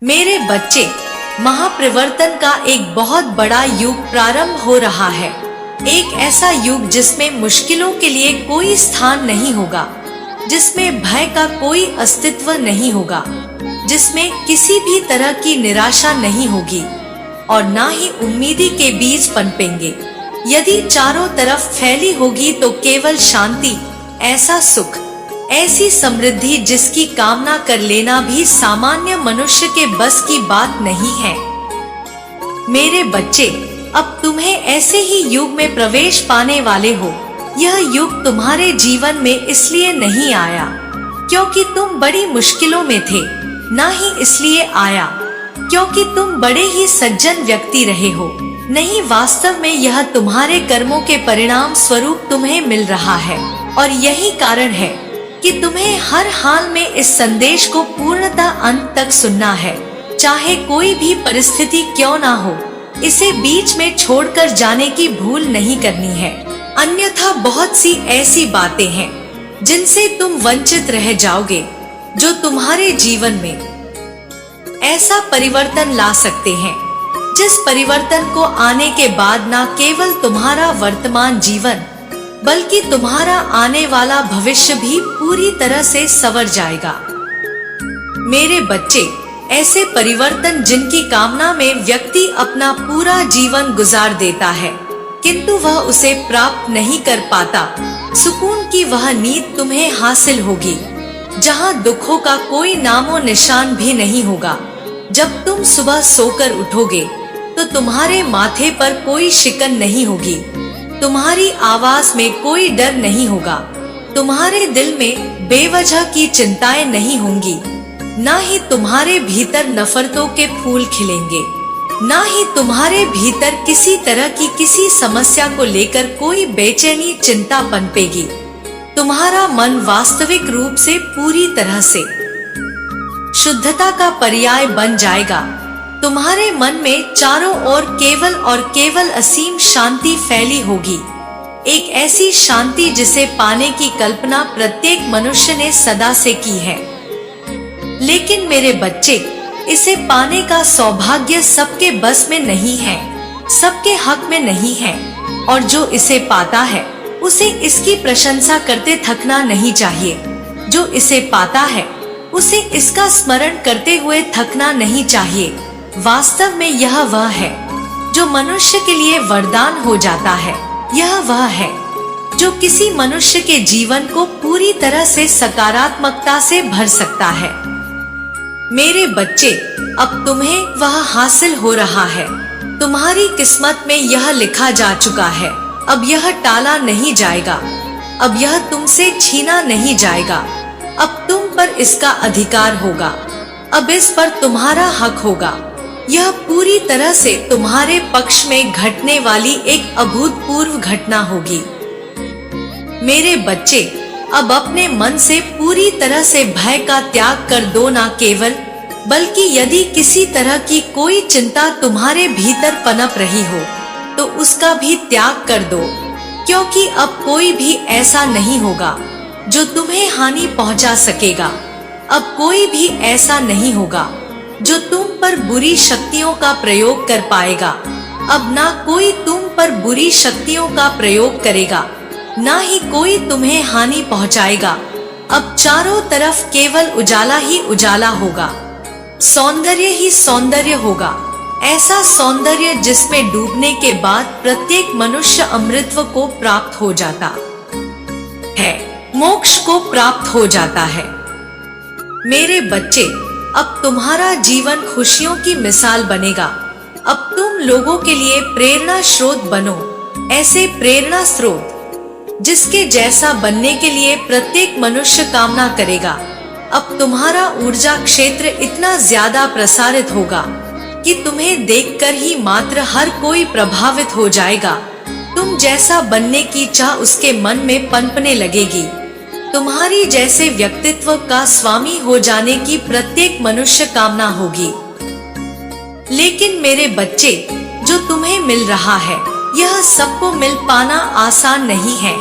मेरे बच्चे, महापरिवर्तन का एक बहुत बड़ा युग प्रारंभ हो रहा है। एक ऐसा युग जिसमें मुश्किलों के लिए कोई स्थान नहीं होगा, जिसमें भय का कोई अस्तित्व नहीं होगा, जिसमें किसी भी तरह की निराशा नहीं होगी और ना ही उम्मीदी के बीज पनपेंगे। यदि चारों तरफ फैली होगी तो केवल शांति, ऐसा सुख, ऐसी समृद्धि जिसकी कामना कर लेना भी सामान्य मनुष्य के बस की बात नहीं है। मेरे बच्चे, अब तुम्हें ऐसे ही युग में प्रवेश पाने वाले हो। यह युग तुम्हारे जीवन में इसलिए नहीं आया क्योंकि तुम बड़ी मुश्किलों में थे, ना ही इसलिए आया क्योंकि तुम बड़े ही सज्जन व्यक्ति रहे हो। नहीं, वास्तव में यह तुम्हारे कर्मों के परिणाम स्वरूप तुम्हें मिल रहा है और यही कारण है कि तुम्हें हर हाल में इस संदेश को पूर्णतः अंत तक सुनना है, चाहे कोई भी परिस्थिति क्यों ना हो। इसे बीच में छोड़कर जाने की भूल नहीं करनी है, अन्यथा बहुत सी ऐसी बातें हैं जिनसे तुम वंचित रह जाओगे, जो तुम्हारे जीवन में ऐसा परिवर्तन ला सकते हैं जिस परिवर्तन को आने के बाद न केवल तुम्हारा वर्तमान जीवन बल्कि तुम्हारा आने वाला भविष्य भी पूरी तरह से संवर जाएगा। मेरे बच्चे, ऐसे परिवर्तन जिनकी कामना में व्यक्ति अपना पूरा जीवन गुजार देता है किंतु वह उसे प्राप्त नहीं कर पाता, सुकून की वह नींद तुम्हें हासिल होगी जहां दुखों का कोई नामो निशान भी नहीं होगा। जब तुम सुबह सोकर उठोगे तो तुम्हारे माथे पर कोई शिकन नहीं होगी, तुम्हारी आवाज में कोई डर नहीं होगा, तुम्हारे दिल में बेवजह की चिंताएं नहीं होंगी, ना ही तुम्हारे भीतर नफरतों के फूल खिलेंगे, ना ही तुम्हारे भीतर किसी तरह की किसी समस्या को लेकर कोई बेचैनी चिंता पनपेगी। तुम्हारा मन वास्तविक रूप से पूरी तरह से शुद्धता का पर्याय बन जाएगा। तुम्हारे मन में चारों ओर केवल असीम शांति फैली होगी, एक ऐसी शांति जिसे पाने की कल्पना प्रत्येक मनुष्य ने सदा से की है। लेकिन मेरे बच्चे, इसे पाने का सौभाग्य सबके बस में नहीं है, सबके हक में नहीं है, और जो इसे पाता है उसे इसकी प्रशंसा करते थकना नहीं चाहिए। जो इसे पाता है उसे इसका स्मरण करते हुए थकना नहीं चाहिए। वास्तव में यह वह है जो मनुष्य के लिए वरदान हो जाता है, यह वह है जो किसी मनुष्य के जीवन को पूरी तरह से सकारात्मकता से भर सकता है। मेरे बच्चे, अब तुम्हें वह हासिल हो रहा है, तुम्हारी किस्मत में यह लिखा जा चुका है। अब यह टाला नहीं जाएगा, अब यह तुमसे छीना नहीं जाएगा, अब तुम पर इसका अधिकार होगा, अब इस पर तुम्हारा हक होगा। यह पूरी तरह से तुम्हारे पक्ष में घटने वाली एक अभूतपूर्व घटना होगी। मेरे बच्चे, अब अपने मन से पूरी तरह से भय का त्याग कर दो, ना केवल बल्कि यदि किसी तरह की कोई चिंता तुम्हारे भीतर पनप रही हो तो उसका भी त्याग कर दो, क्योंकि अब कोई भी ऐसा नहीं होगा जो तुम्हें हानि पहुंचा सकेगा। अब कोई भी ऐसा नहीं होगा जो तुम पर बुरी शक्तियों का प्रयोग कर पाएगा। अब ना कोई तुम पर बुरी शक्तियों का प्रयोग करेगा, ना ही कोई तुम्हें हानि पहुंचाएगा। अब चारों तरफ केवल उजाला ही उजाला होगा, सौंदर्य ही सौंदर्य होगा, ऐसा सौंदर्य जिसमें डूबने के बाद प्रत्येक मनुष्य अमृतत्व को प्राप्त हो जाता है, मोक्ष को प्राप्त हो जाता है। मेरे बच्चे, अब तुम्हारा जीवन खुशियों की मिसाल बनेगा। अब तुम लोगों के लिए प्रेरणा स्रोत बनो, ऐसे प्रेरणा स्रोत जिसके जैसा बनने के लिए प्रत्येक मनुष्य कामना करेगा। अब तुम्हारा ऊर्जा क्षेत्र इतना ज्यादा प्रसारित होगा कि तुम्हें देखकर ही मात्र हर कोई प्रभावित हो जाएगा। तुम जैसा बनने की चाह उसके मन में पनपने लगेगी। तुम्हारी जैसे व्यक्तित्व का स्वामी हो जाने की प्रत्येक मनुष्य कामना होगी। लेकिन मेरे बच्चे, जो तुम्हें मिल रहा है यह सबको मिल पाना आसान नहीं है,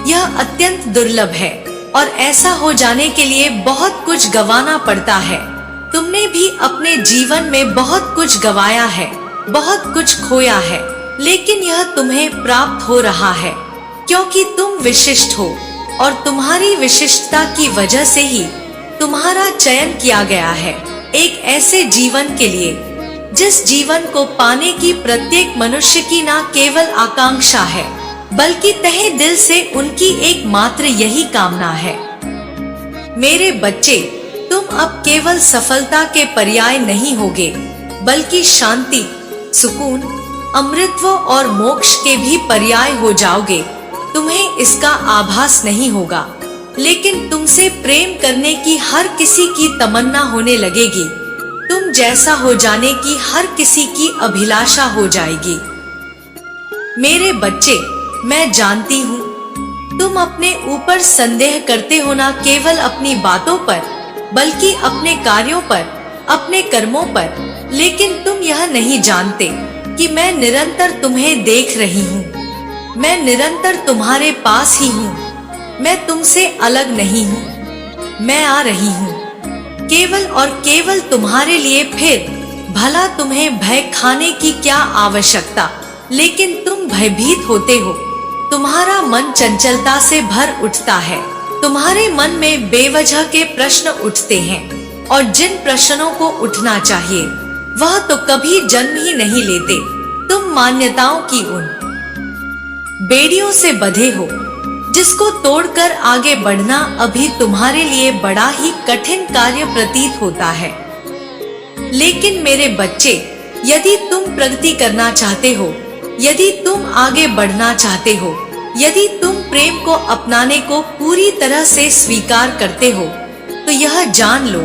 यह अत्यंत दुर्लभ है और ऐसा हो जाने के लिए बहुत कुछ गंवाना पड़ता है। तुमने भी अपने जीवन में बहुत कुछ गवाया है, बहुत कुछ खोया है, लेकिन यह तुम्हें प्राप्त हो रहा है क्योंकि तुम विशिष्ट हो और तुम्हारी विशिष्टता की वजह से ही तुम्हारा चयन किया गया है एक ऐसे जीवन के लिए जिस जीवन को पाने की प्रत्येक मनुष्य की न केवल आकांक्षा है बल्कि तहे दिल से उनकी एकमात्र यही कामना है। मेरे बच्चे, तुम अब केवल सफलता के पर्याय नहीं होगे बल्कि शांति, सुकून, अमृतत्व और मोक्ष के भी पर्याय हो जाओगे। तुम्हें इसका आभास नहीं होगा, लेकिन तुमसे प्रेम करने की हर किसी की तमन्ना होने लगेगी। तुम जैसा हो जाने की हर किसी की अभिलाषा हो जाएगी। मेरे बच्चे, मैं जानती हूँ तुम अपने ऊपर संदेह करते हो, ना केवल अपनी बातों पर बल्कि अपने कार्यों पर, अपने कर्मों पर, लेकिन तुम यह नहीं जानते कि मैं निरंतर तुम्हें देख रही हूँ। मैं निरंतर तुम्हारे पास ही हूँ। मैं तुमसे अलग नहीं हूँ। मैं आ रही हूँ केवल और केवल तुम्हारे लिए। फिर भला तुम्हें भय खाने की क्या आवश्यकता, लेकिन तुम भयभीत होते हो। तुम्हारा मन चंचलता से भर उठता है। तुम्हारे मन में बेवजह के प्रश्न उठते हैं और जिन प्रश्नों को उठना चाहिए वह तो कभी जन्म ही नहीं लेते। तुम मान्यताओं की उन बेड़ियों से बंधे हो जिसको तोड़कर आगे बढ़ना अभी तुम्हारे लिए बड़ा ही कठिन कार्य प्रतीत होता है। लेकिन मेरे बच्चे, यदि तुम प्रगति करना चाहते हो, यदि तुम आगे बढ़ना चाहते हो, यदि तुम प्रेम को अपनाने को पूरी तरह से स्वीकार करते हो, तो यह जान लो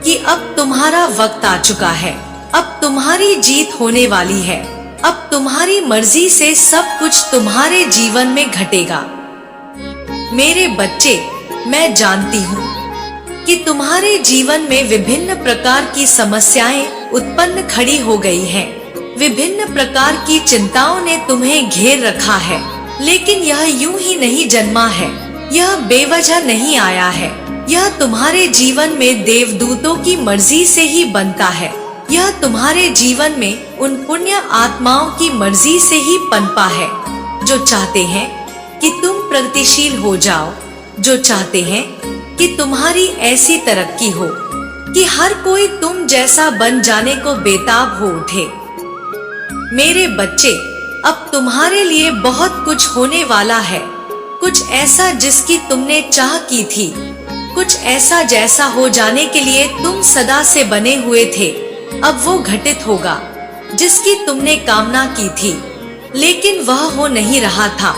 कि अब तुम्हारा वक्त आ चुका है। अब तुम्हारी जीत होने वाली है। अब तुम्हारी मर्जी से सब कुछ तुम्हारे जीवन में घटेगा। मेरे बच्चे, मैं जानती हूँ कि तुम्हारे जीवन में विभिन्न प्रकार की समस्याएं उत्पन्न खड़ी हो गई हैं। विभिन्न प्रकार की चिंताओं ने तुम्हें घेर रखा है, लेकिन यह यूं ही नहीं जन्मा है। यह बेवजह नहीं आया है। यह तुम्हारे जीवन में देवदूतों की मर्जी से ही बनता है। यह तुम्हारे जीवन में उन पुण्य आत्माओं की मर्जी से ही पनपा है जो चाहते हैं कि तुम प्रगतिशील हो जाओ, जो चाहते हैं कि तुम्हारी ऐसी तरक्की हो कि हर कोई तुम जैसा बन जाने को बेताब हो उठे। मेरे बच्चे, अब तुम्हारे लिए बहुत कुछ होने वाला है। कुछ ऐसा जिसकी तुमने चाह की थी, कुछ ऐसा जैसा हो जाने के लिए तुम सदा से बने हुए थे। अब वो घटित होगा जिसकी तुमने कामना की थी, लेकिन वह हो नहीं रहा था।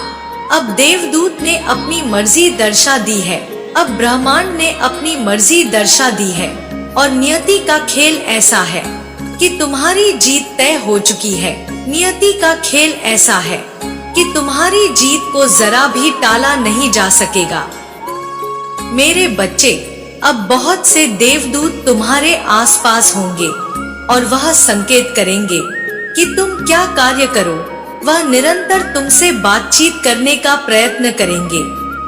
अब देवदूत ने अपनी मर्जी दर्शा दी है। अब ब्रह्मांड ने अपनी मर्जी दर्शा दी है और नियति का खेल ऐसा है कि तुम्हारी जीत तय हो चुकी है। नियति का खेल ऐसा है कि तुम्हारी जीत को जरा भी टाला नहीं जा सकेगा। मेरे बच्चे, अब बहुत से देवदूत तुम्हारे आसपास होंगे और वह संकेत करेंगे कि तुम क्या कार्य करो। वह निरंतर तुमसे बातचीत करने का प्रयत्न करेंगे।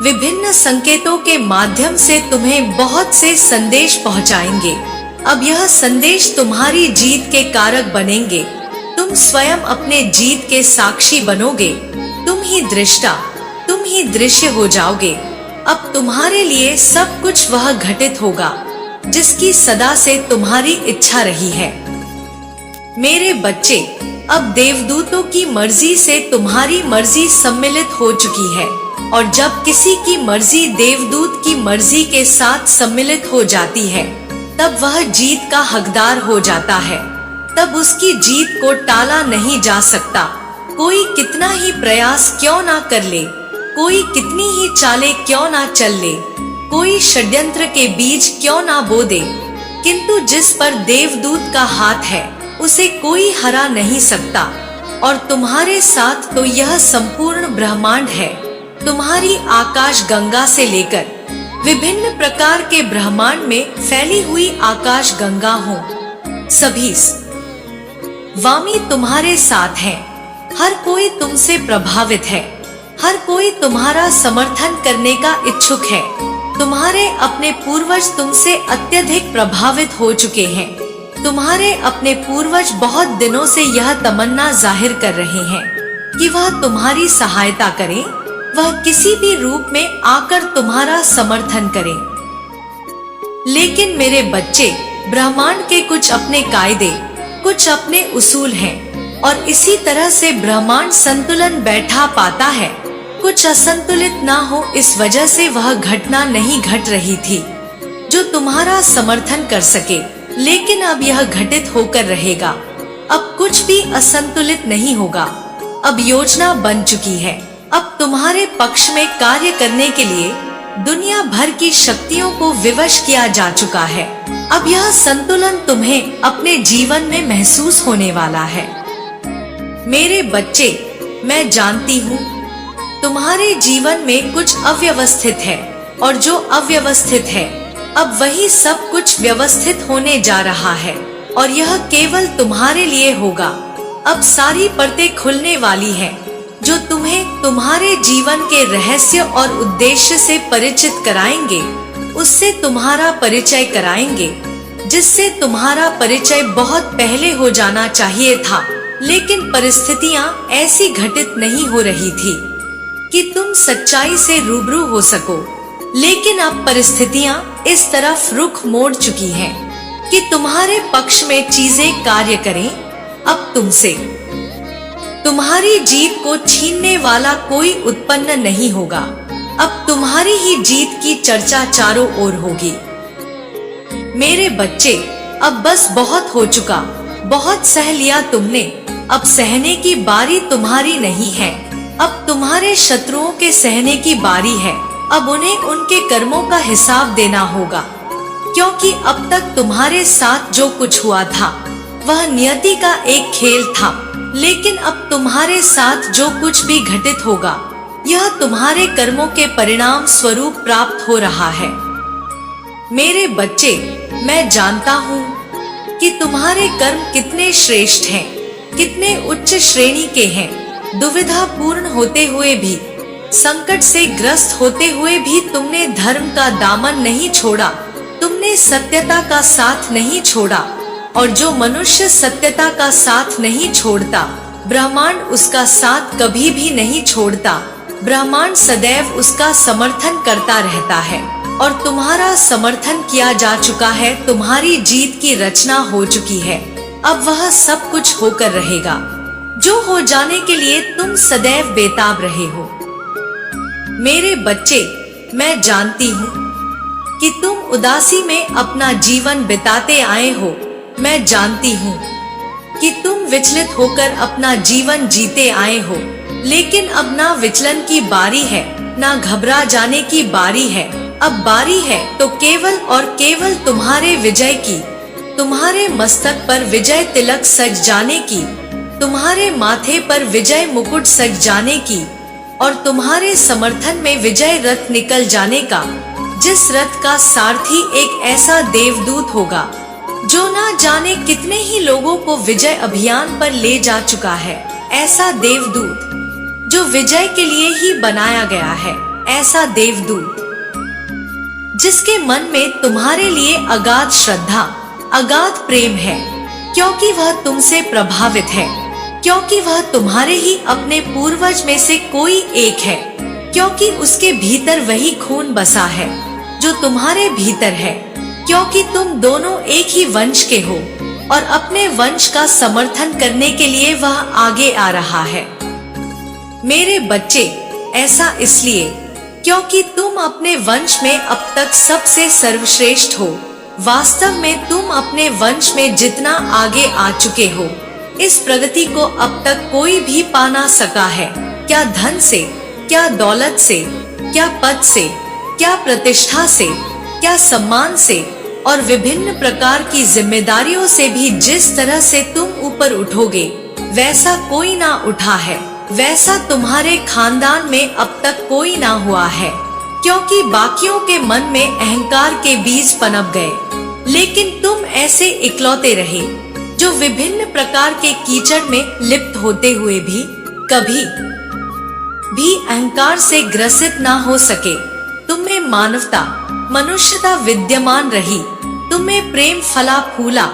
विभिन्न संकेतों के माध्यम से तुम्हें बहुत से संदेश पहुंचाएंगे। अब यह संदेश तुम्हारी जीत के कारक बनेंगे। तुम स्वयं अपने जीत के साक्षी बनोगे। तुम ही दृष्टा, तुम ही दृश्य हो जाओगे। अब तुम्हारे लिए सब कुछ वह घटित होगा जिसकी सदा से तुम्हारी इच्छा रही है। मेरे बच्चे, अब देवदूतों की मर्जी से तुम्हारी मर्जी सम्मिलित हो चुकी है और जब किसी की मर्जी देवदूत की मर्जी के साथ सम्मिलित हो जाती है, तब वह जीत का हकदार हो जाता है। तब उसकी जीत को टाला नहीं जा सकता। कोई कितना ही प्रयास क्यों ना कर ले, कोई कितनी ही चालें क्यों ना चल ले, कोई षड्यंत्र के बीज क्यों ना बो दे, किंतु जिस पर देवदूत का हाथ है उसे कोई हरा नहीं सकता। और तुम्हारे साथ तो यह संपूर्ण ब्रह्मांड है। तुम्हारी आकाश गंगा से लेकर विभिन्न प्रकार के ब्रह्मांड में फैली हुई आकाश गंगा हो, सभी वामी तुम्हारे साथ हैं। हर कोई तुमसे प्रभावित है। हर कोई तुम्हारा समर्थन करने का इच्छुक है। तुम्हारे अपने पूर्वज तुमसे अत्यधिक प्रभावित हो चुके हैं। तुम्हारे अपने पूर्वज बहुत दिनों से यह तमन्ना जाहिर कर रहे हैं कि वह तुम्हारी सहायता करें, वह किसी भी रूप में आकर तुम्हारा समर्थन करें। लेकिन मेरे बच्चे, ब्रह्मांड के कुछ अपने कायदे, कुछ अपने उसूल हैं और इसी तरह से ब्रह्मांड संतुलन बैठा पाता है। कुछ असंतुलित ना हो, इस वजह से वह घटना नहीं घट रही थी जो तुम्हारा समर्थन कर सके, लेकिन अब यह घटित होकर रहेगा। अब कुछ भी असंतुलित नहीं होगा। अब योजना बन चुकी है। अब तुम्हारे पक्ष में कार्य करने के लिए दुनिया भर की शक्तियों को विवश किया जा चुका है। अब यह संतुलन तुम्हें अपने जीवन में महसूस होने वाला है। मेरे बच्चे, मैं जानती हूँ तुम्हारे जीवन में कुछ अव्यवस्थित है और जो अव्यवस्थित है अब वही सब कुछ व्यवस्थित होने जा रहा है और यह केवल तुम्हारे लिए होगा। अब सारी परतें खुलने वाली हैं जो तुम्हें तुम्हारे जीवन के रहस्य और उद्देश्य से परिचित कराएंगे, उससे तुम्हारा परिचय कराएंगे जिससे तुम्हारा परिचय बहुत पहले हो जाना चाहिए था, लेकिन परिस्थितियां ऐसी घटित नहीं हो रही थी कि तुम सच्चाई से रूबरू हो सको। लेकिन अब परिस्थितियां इस तरफ रुख मोड़ चुकी हैं कि तुम्हारे पक्ष में चीजें कार्य करें। अब तुमसे तुम्हारी जीत को छीनने वाला कोई उत्पन्न नहीं होगा। अब तुम्हारी ही जीत की चर्चा चारों ओर होगी। मेरे बच्चे, अब बस बहुत हो चुका, बहुत सह लिया तुमने। अब सहने की बारी तुम्हारी नहीं है। अब तुम्हारे शत्रुओं के सहने की बारी है। अब उन्हें उनके कर्मों का हिसाब देना होगा, क्योंकि अब तक तुम्हारे साथ जो कुछ हुआ था वह नियति का एक खेल था, लेकिन अब तुम्हारे साथ जो कुछ भी घटित होगा यह तुम्हारे कर्मों के परिणाम स्वरूप प्राप्त हो रहा है। मेरे बच्चे, मैं जानता हूँ कि तुम्हारे कर्म कितने श्रेष्ठ हैं, कितने उच्च श्रेणी के हैं। दुविधा पूर्ण होते हुए भी, संकट से ग्रस्त होते हुए भी तुमने धर्म का दामन नहीं छोड़ा, तुमने सत्यता का साथ नहीं छोड़ा। और जो मनुष्य सत्यता का साथ नहीं छोड़ता, ब्रह्मांड उसका साथ कभी भी नहीं छोड़ता। ब्रह्मांड सदैव उसका समर्थन करता रहता है और तुम्हारा समर्थन किया जा चुका है। तुम्हारी जीत की रचना हो चुकी है। अब वह सब कुछ होकर रहेगा जो हो जाने के लिए तुम सदैव बेताब रहे हो। मेरे बच्चे, मैं जानती हूँ कि तुम उदासी में अपना जीवन बिताते आए हो। मैं जानती हूँ कि तुम विचलित होकर अपना जीवन जीते आए हो, लेकिन अब ना विचलन की बारी है, ना घबरा जाने की बारी है। अब बारी है तो केवल और केवल तुम्हारे विजय की, तुम्हारे मस्तक पर विजय तिलक सज जाने की, तुम्हारे माथे पर विजय मुकुट सज जाने की और तुम्हारे समर्थन में विजय रथ निकल जाने का, जिस रथ का सारथी एक ऐसा देवदूत होगा जो ना जाने कितने ही लोगों को विजय अभियान पर ले जा चुका है। ऐसा देवदूत जो विजय के लिए ही बनाया गया है। ऐसा देवदूत जिसके मन में तुम्हारे लिए अगाध श्रद्धा, अगाध प्रेम है, क्योंकि वह तुमसे प्रभावित है, क्योंकि वह तुम्हारे ही अपने पूर्वज में से कोई एक है, क्योंकि उसके भीतर वही खून बसा है जो तुम्हारे भीतर है, क्योंकि तुम दोनों एक ही वंश के हो और अपने वंश का समर्थन करने के लिए वह आगे आ रहा है। मेरे बच्चे, ऐसा इसलिए क्योंकि तुम अपने वंश में अब तक सबसे सर्वश्रेष्ठ हो। वास्तव में तुम अपने वंश में जितना आगे आ चुके हो, इस प्रगति को अब तक कोई भी पा ना सका है। क्या धन से, क्या दौलत से, क्या पद से, क्या प्रतिष्ठा से, क्या सम्मान से और विभिन्न प्रकार की जिम्मेदारियों से भी जिस तरह से तुम ऊपर उठोगे वैसा कोई ना उठा है। वैसा तुम्हारे खानदान में अब तक कोई ना हुआ है, क्योंकि बाकियों के मन में अहंकार के बीज पनप गए, लेकिन तुम ऐसे इकलौते रहे जो विभिन्न प्रकार के कीचड़ में लिप्त होते हुए भी कभी भी अहंकार से ग्रसित ना हो सके। तुम्हें मानवता, मनुष्यता विद्यमान रही, तुम में प्रेम फला फूला।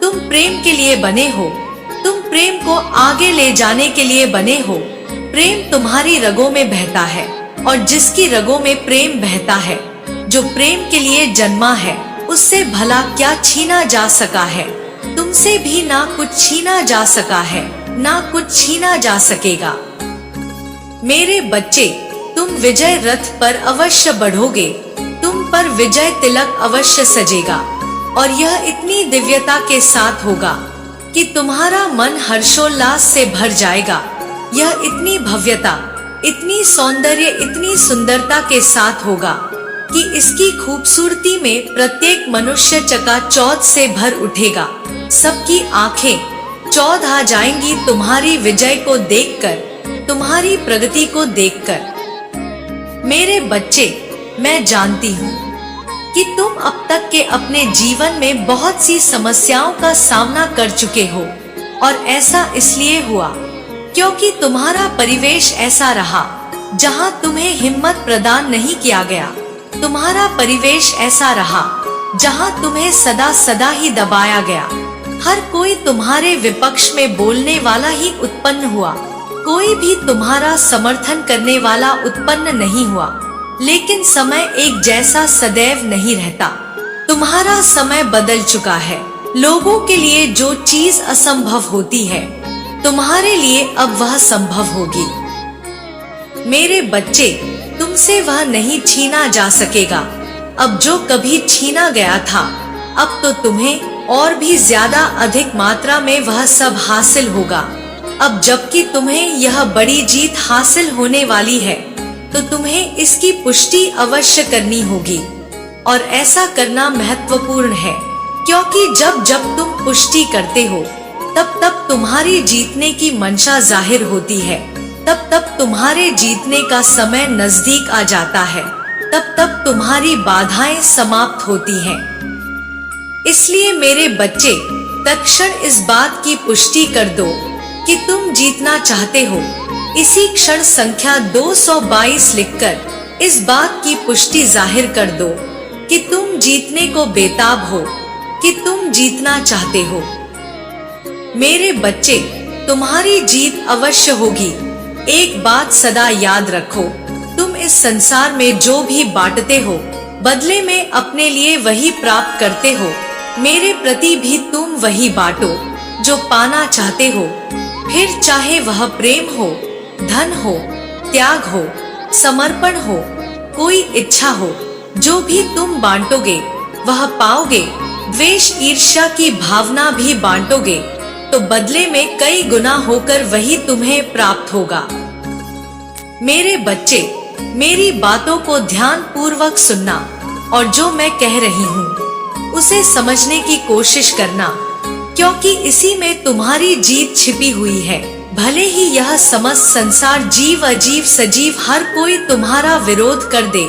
तुम प्रेम के लिए बने हो, तुम प्रेम को आगे ले जाने के लिए बने हो। प्रेम तुम्हारी रगों में बहता है, और जिसकी रगों में प्रेम बहता है, जो प्रेम के लिए जन्मा है, उससे भला क्या छीना जा सका है। तुमसे भी ना कुछ छीना जा सका है, ना कुछ छीना जा सकेगा। मेरे बच्चे, तुम विजय रथ पर अवश्य बढ़ोगे, तुम पर विजय तिलक अवश्य सजेगा, और यह इतनी दिव्यता के साथ होगा कि तुम्हारा मन हर्षोल्लास से भर जाएगा। यह इतनी भव्यता, इतनी सौंदर्य, इतनी सुंदरता के साथ होगा कि इसकी खूबसूरती में प्रत्येक मनुष्य चकाचौंध से भर उठेगा। सबकी आंखें चौंध आ जाएंगी तुम्हारी विजय को देखकर, तुम्हारी प्रगति को देखकर। मेरे बच्चे, मैं जानती हूँ कि तुम अब तक के अपने जीवन में बहुत सी समस्याओं का सामना कर चुके हो, और ऐसा इसलिए हुआ क्योंकि तुम्हारा परिवेश ऐसा रहा जहाँ तुम्हें हिम्मत प्रदान नहीं किया गया। तुम्हारा परिवेश ऐसा रहा जहाँ तुम्हें सदा सदा ही दबाया गया। हर कोई तुम्हारे विपक्ष में बोलने वाला ही उत्पन्न हुआ, कोई भी तुम्हारा समर्थन करने वाला उत्पन्न नहीं हुआ। लेकिन समय एक जैसा सदैव नहीं रहता, तुम्हारा समय बदल चुका है। लोगों के लिए जो चीज असंभव होती है, तुम्हारे लिए अब वह संभव होगी। मेरे बच्चे, तुमसे वह नहीं छीना जा सकेगा। अब जो कभी छीना गया था, अब तो तुम्हें और भी ज्यादा अधिक मात्रा में वह सब हासिल होगा। अब जबकि तुम्हें यह बड़ी जीत हासिल होने वाली है, तो तुम्हें इसकी पुष्टि अवश्य करनी होगी, और ऐसा करना महत्वपूर्ण है, क्योंकि जब जब तुम पुष्टि करते हो, तब तब तुम्हारी जीतने की मंशा जाहिर होती है, तब तब तुम्हारे जीतने का समय नजदीक आ जाता है, तब तब तुम्हारी बाधाएं समाप्त होती हैं। इसलिए मेरे बच्चे, तत्क्षण इस बात की पुष्टि कर दो कि तुम जीतना चाहते हो। इसी क्षण संख्या 222 लिखकर इस बात की पुष्टि जाहिर कर दो कि तुम जीतने को बेताब हो, कि तुम जीतना चाहते हो। मेरे बच्चे, तुम्हारी जीत अवश्य होगी। एक बात सदा याद रखो, तुम इस संसार में जो भी बांटते हो, बदले में अपने लिए वही प्राप्त करते हो। मेरे प्रति भी तुम वही बांटो जो पाना चाहते हो, फिर चाहे वह प्रेम हो, धन हो, त्याग हो, समर्पण हो, कोई इच्छा हो। जो भी तुम बांटोगे वह पाओगे। द्वेष ईर्ष्या की भावना भी बांटोगे तो बदले में कई गुना होकर वही तुम्हें प्राप्त होगा। मेरे बच्चे, मेरी बातों को ध्यान पूर्वक सुनना, और जो मैं कह रही हूँ उसे समझने की कोशिश करना, क्योंकि इसी में तुम्हारी जीत छिपी हुई है। भले ही यह समस्त संसार, जीव अजीव सजीव, हर कोई तुम्हारा विरोध कर दे,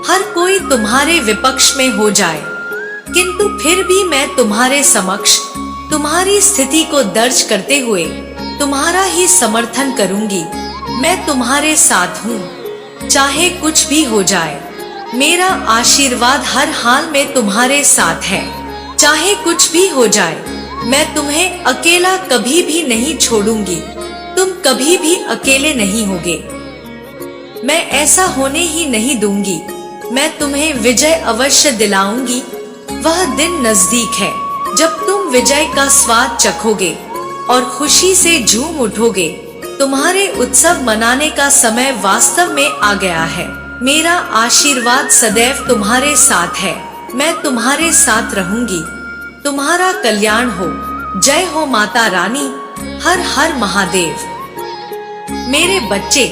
हर कोई तुम्हारे विपक्ष में हो जाए, किंतु फिर भी मैं तुम्हारे समक्ष तुम्हारी स्थिति को दर्ज करते हुए तुम्हारा ही समर्थन करूंगी। मैं तुम्हारे साथ हूँ, चाहे कुछ भी हो जाए। मेरा आशीर्वाद हर हाल में तुम्हारे साथ है। चाहे कुछ भी हो जाए, मैं तुम्हें अकेला कभी भी नहीं छोड़ूंगी। तुम कभी भी अकेले नहीं होगे। मैं ऐसा होने ही नहीं दूंगी। मैं तुम्हें विजय अवश्य दिलाऊंगी। वह दिन नजदीक है जब तुम विजय का स्वाद चखोगे और खुशी से झूम उठोगे। तुम्हारे उत्सव मनाने का समय वास्तव में आ गया है। मेरा आशीर्वाद सदैव तुम्हारे साथ है। मैं तुम्हारे साथ रहूंगी। तुम्हारा कल्याण हो। जय हो माता रानी। हर हर महादेव। मेरे बच्चे,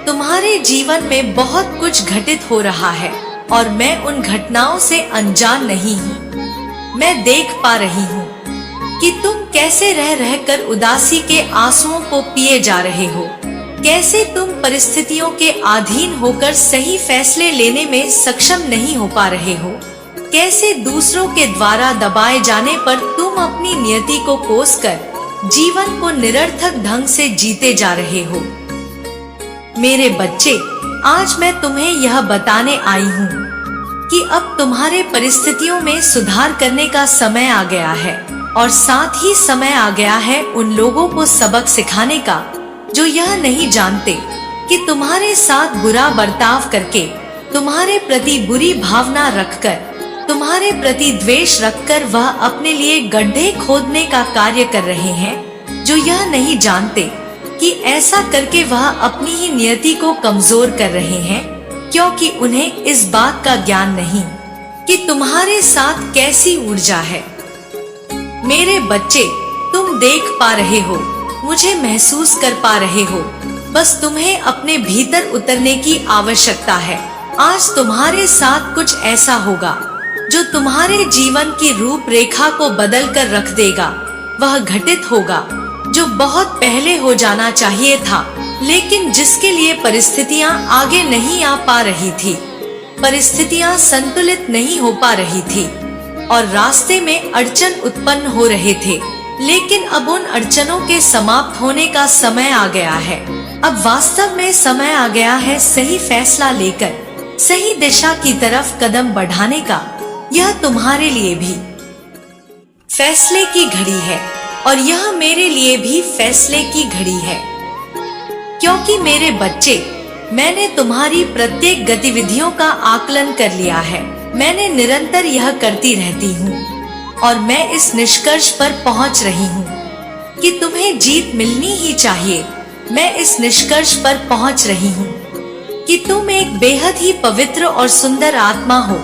तुम्हारे जीवन में बहुत कुछ घटित हो रहा है और मैं उन घटनाओं से अनजान नहीं हूँ। मैं देख पा रही हूँ कि तुम कैसे रह रहकर उदासी के आंसुओं को पिए जा रहे हो, कैसे तुम परिस्थितियों के अधीन होकर सही फैसले लेने में सक्षम नहीं हो पा रहे हो, कैसे दूसरों के द्वारा दबाए जाने पर तुम अपनी नियति को कोसकर जीवन को निरर्थक ढंग से जीते जा रहे हो। मेरे बच्चे, आज मैं तुम्हें यह बताने आई हूँ कि अब तुम्हारे परिस्थितियों में सुधार करने का समय आ गया है और साथ ही समय आ गया है उन लोगों को सबक सिखाने का जो यह नहीं जानते कि तुम्हारे साथ बुरा बर्ताव करके, तुम्हारे प्रति बुरी भावना रखकर, तुम्हारे प्रति द्वेष रखकर वह अपने लिए गड्ढे खोदने का कार्य कर रहे हैं, जो यह नहीं जानते कि ऐसा करके वह अपनी ही नियति को कमजोर कर रहे हैं, क्योंकि उन्हें इस बात का ज्ञान नहीं कि तुम्हारे साथ कैसी ऊर्जा है। मेरे बच्चे, तुम देख पा रहे हो, मुझे महसूस कर पा रहे हो, बस तुम्हें अपने भीतर उतरने की आवश्यकता है। आज तुम्हारे साथ कुछ ऐसा होगा जो तुम्हारे जीवन की रूपरेखा को बदल कर रख देगा। वह घटित होगा जो बहुत पहले हो जाना चाहिए था, लेकिन जिसके लिए परिस्थितियां आगे नहीं आ पा रही थी, परिस्थितियां संतुलित नहीं हो पा रही थी और रास्ते में अड़चन उत्पन्न हो रहे थे। लेकिन अब उन अड़चनों के समाप्त होने का समय आ गया है। अब वास्तव में समय आ गया है सही फैसला लेकर सही दिशा की तरफ कदम बढ़ाने का। यह तुम्हारे लिए भी फैसले की घड़ी है और यह मेरे लिए भी फैसले की घड़ी है, क्योंकि मेरे बच्चे, मैंने तुम्हारी प्रत्येक गतिविधियों का आकलन कर लिया है। मैंने निरंतर यह करती रहती हूँ और मैं इस निष्कर्ष पर पहुँच रही हूँ कि तुम्हें जीत मिलनी ही चाहिए। मैं इस निष्कर्ष पर पहुँच रही हूँ कि तुम एक बेहद ही पवित्र और सुंदर आत्मा हो।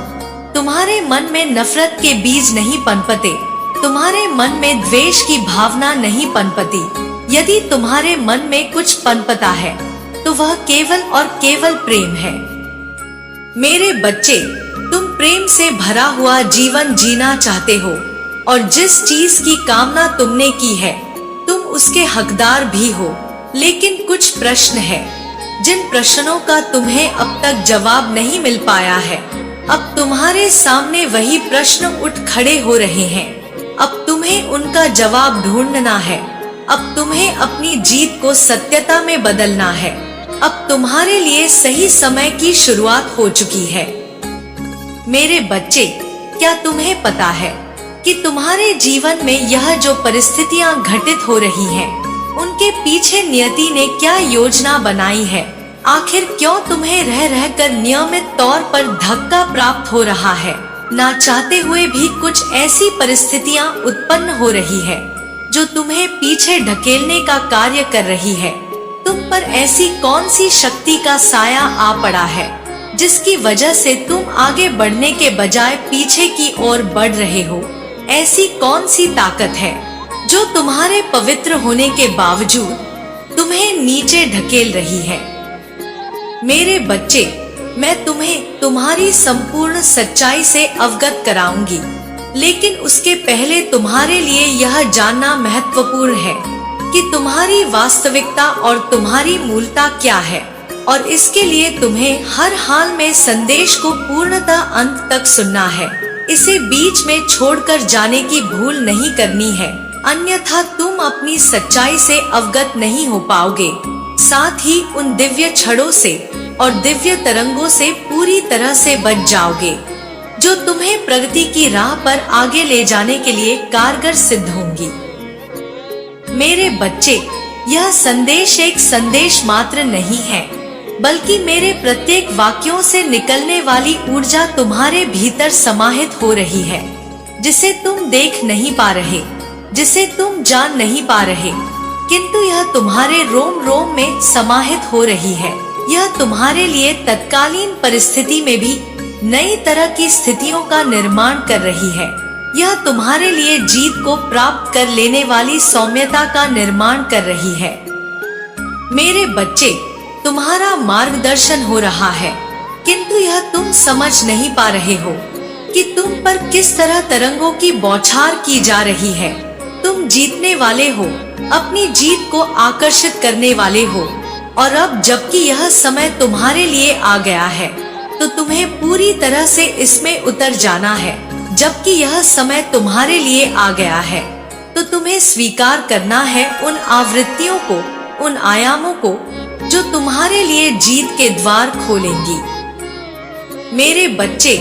तुम्हारे मन में नफरत के बीज नहीं पनपते, तुम्हारे मन में द्वेष की भावना नहीं पनपती। यदि तुम्हारे मन में कुछ पनपता है तो वह केवल और केवल प्रेम है। मेरे बच्चे, तुम प्रेम से भरा हुआ जीवन जीना चाहते हो और जिस चीज की कामना तुमने की है तुम उसके हकदार भी हो। लेकिन कुछ प्रश्न है जिन प्रश्नों का तुम्हें अब तक जवाब नहीं मिल पाया है। अब तुम्हारे सामने वही प्रश्न उठ खड़े हो रहे हैं। अब तुम्हें उनका जवाब ढूंढना है। अब तुम्हें अपनी जीत को सत्यता में बदलना है। अब तुम्हारे लिए सही समय की शुरुआत हो चुकी है। मेरे बच्चे, क्या तुम्हें पता है कि तुम्हारे जीवन में यह जो परिस्थितियां घटित हो रही हैं, उनके पीछे नियति ने क्या योजना बनाई है? आखिर क्यों तुम्हें रह रहकर नियमित तौर पर धक्का प्राप्त हो रहा है? ना चाहते हुए भी कुछ ऐसी परिस्थितियां उत्पन्न हो रही है जो तुम्हें पीछे ढकेलने का कार्य कर रही है। तुम पर ऐसी कौन सी शक्ति का साया आ पड़ा है जिसकी वजह से तुम आगे बढ़ने के बजाय पीछे की ओर बढ़ रहे हो? ऐसी कौन सी ताकत है जो तुम्हारे पवित्र होने के बावजूद तुम्हें नीचे ढकेल रही है? मेरे बच्चे, मैं तुम्हें तुम्हारी संपूर्ण सच्चाई से अवगत कराऊंगी, लेकिन उसके पहले तुम्हारे लिए यह जानना महत्वपूर्ण है कि तुम्हारी वास्तविकता और तुम्हारी मूलता क्या है। और इसके लिए तुम्हें हर हाल में संदेश को पूर्णतः अंत तक सुनना है। इसे बीच में छोड़कर जाने की भूल नहीं करनी है, अन्यथा तुम अपनी सच्चाई से अवगत नहीं हो पाओगे। साथ ही उन दिव्य छड़ों से और दिव्य तरंगों से पूरी तरह से बच जाओगे जो तुम्हें प्रगति की राह पर आगे ले जाने के लिए कारगर सिद्ध होंगी। मेरे बच्चे, यह संदेश एक संदेश मात्र नहीं है, बल्कि मेरे प्रत्येक वाक्यों से निकलने वाली ऊर्जा तुम्हारे भीतर समाहित हो रही है, जिसे तुम देख नहीं पा रहे, जिसे तुम जान नहीं पा रहे, किंतु यह तुम्हारे रोम रोम में समाहित हो रही है। यह तुम्हारे लिए तत्कालीन परिस्थिति में भी नई तरह की स्थितियों का निर्माण कर रही है। यह तुम्हारे लिए जीत को प्राप्त कर लेने वाली सौम्यता का निर्माण कर रही है। मेरे बच्चे, तुम्हारा मार्गदर्शन हो रहा है, किंतु यह तुम समझ नहीं पा रहे हो कि तुम पर किस तरह तरंगों की बौछार की जा रही है। तुम जीतने वाले हो, अपनी जीत को आकर्षित करने वाले हो, और अब जबकि यह समय तुम्हारे लिए आ गया है तो तुम्हें पूरी तरह से इसमें उतर जाना है। जबकि यह समय तुम्हारे लिए आ गया है तो तुम्हें स्वीकार करना है उन आवृत्तियों को, उन आयामों को जो तुम्हारे लिए जीत के द्वार खोलेंगी। मेरे बच्चे,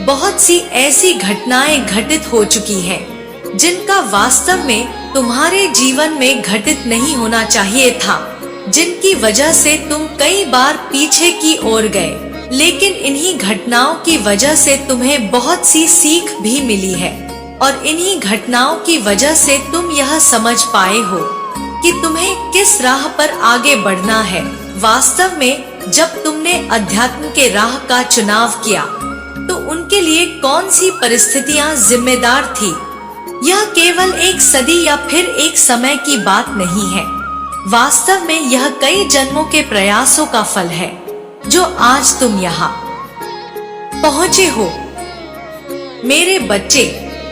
बहुत सी ऐसी घटनाएं घटित हो चुकी हैं, जिनका वास्तव में तुम्हारे जीवन में घटित नहीं होना चाहिए था, जिनकी वजह से तुम कई बार पीछे की ओर गए। लेकिन इन्हीं घटनाओं की वजह से तुम्हें बहुत सी सीख भी मिली है और इन्हीं घटनाओं की वजह से तुम यह समझ पाए हो कि तुम्हें किस राह पर आगे बढ़ना है। वास्तव में जब तुमने अध्यात्म के राह का चुनाव किया तो उनके लिए कौन सी परिस्थितियां जिम्मेदार थी? यह केवल एक सदी या फिर एक समय की बात नहीं है। वास्तव में यह कई जन्मों के प्रयासों का फल है जो आज तुम यहाँ पहुँचे हो। मेरे बच्चे,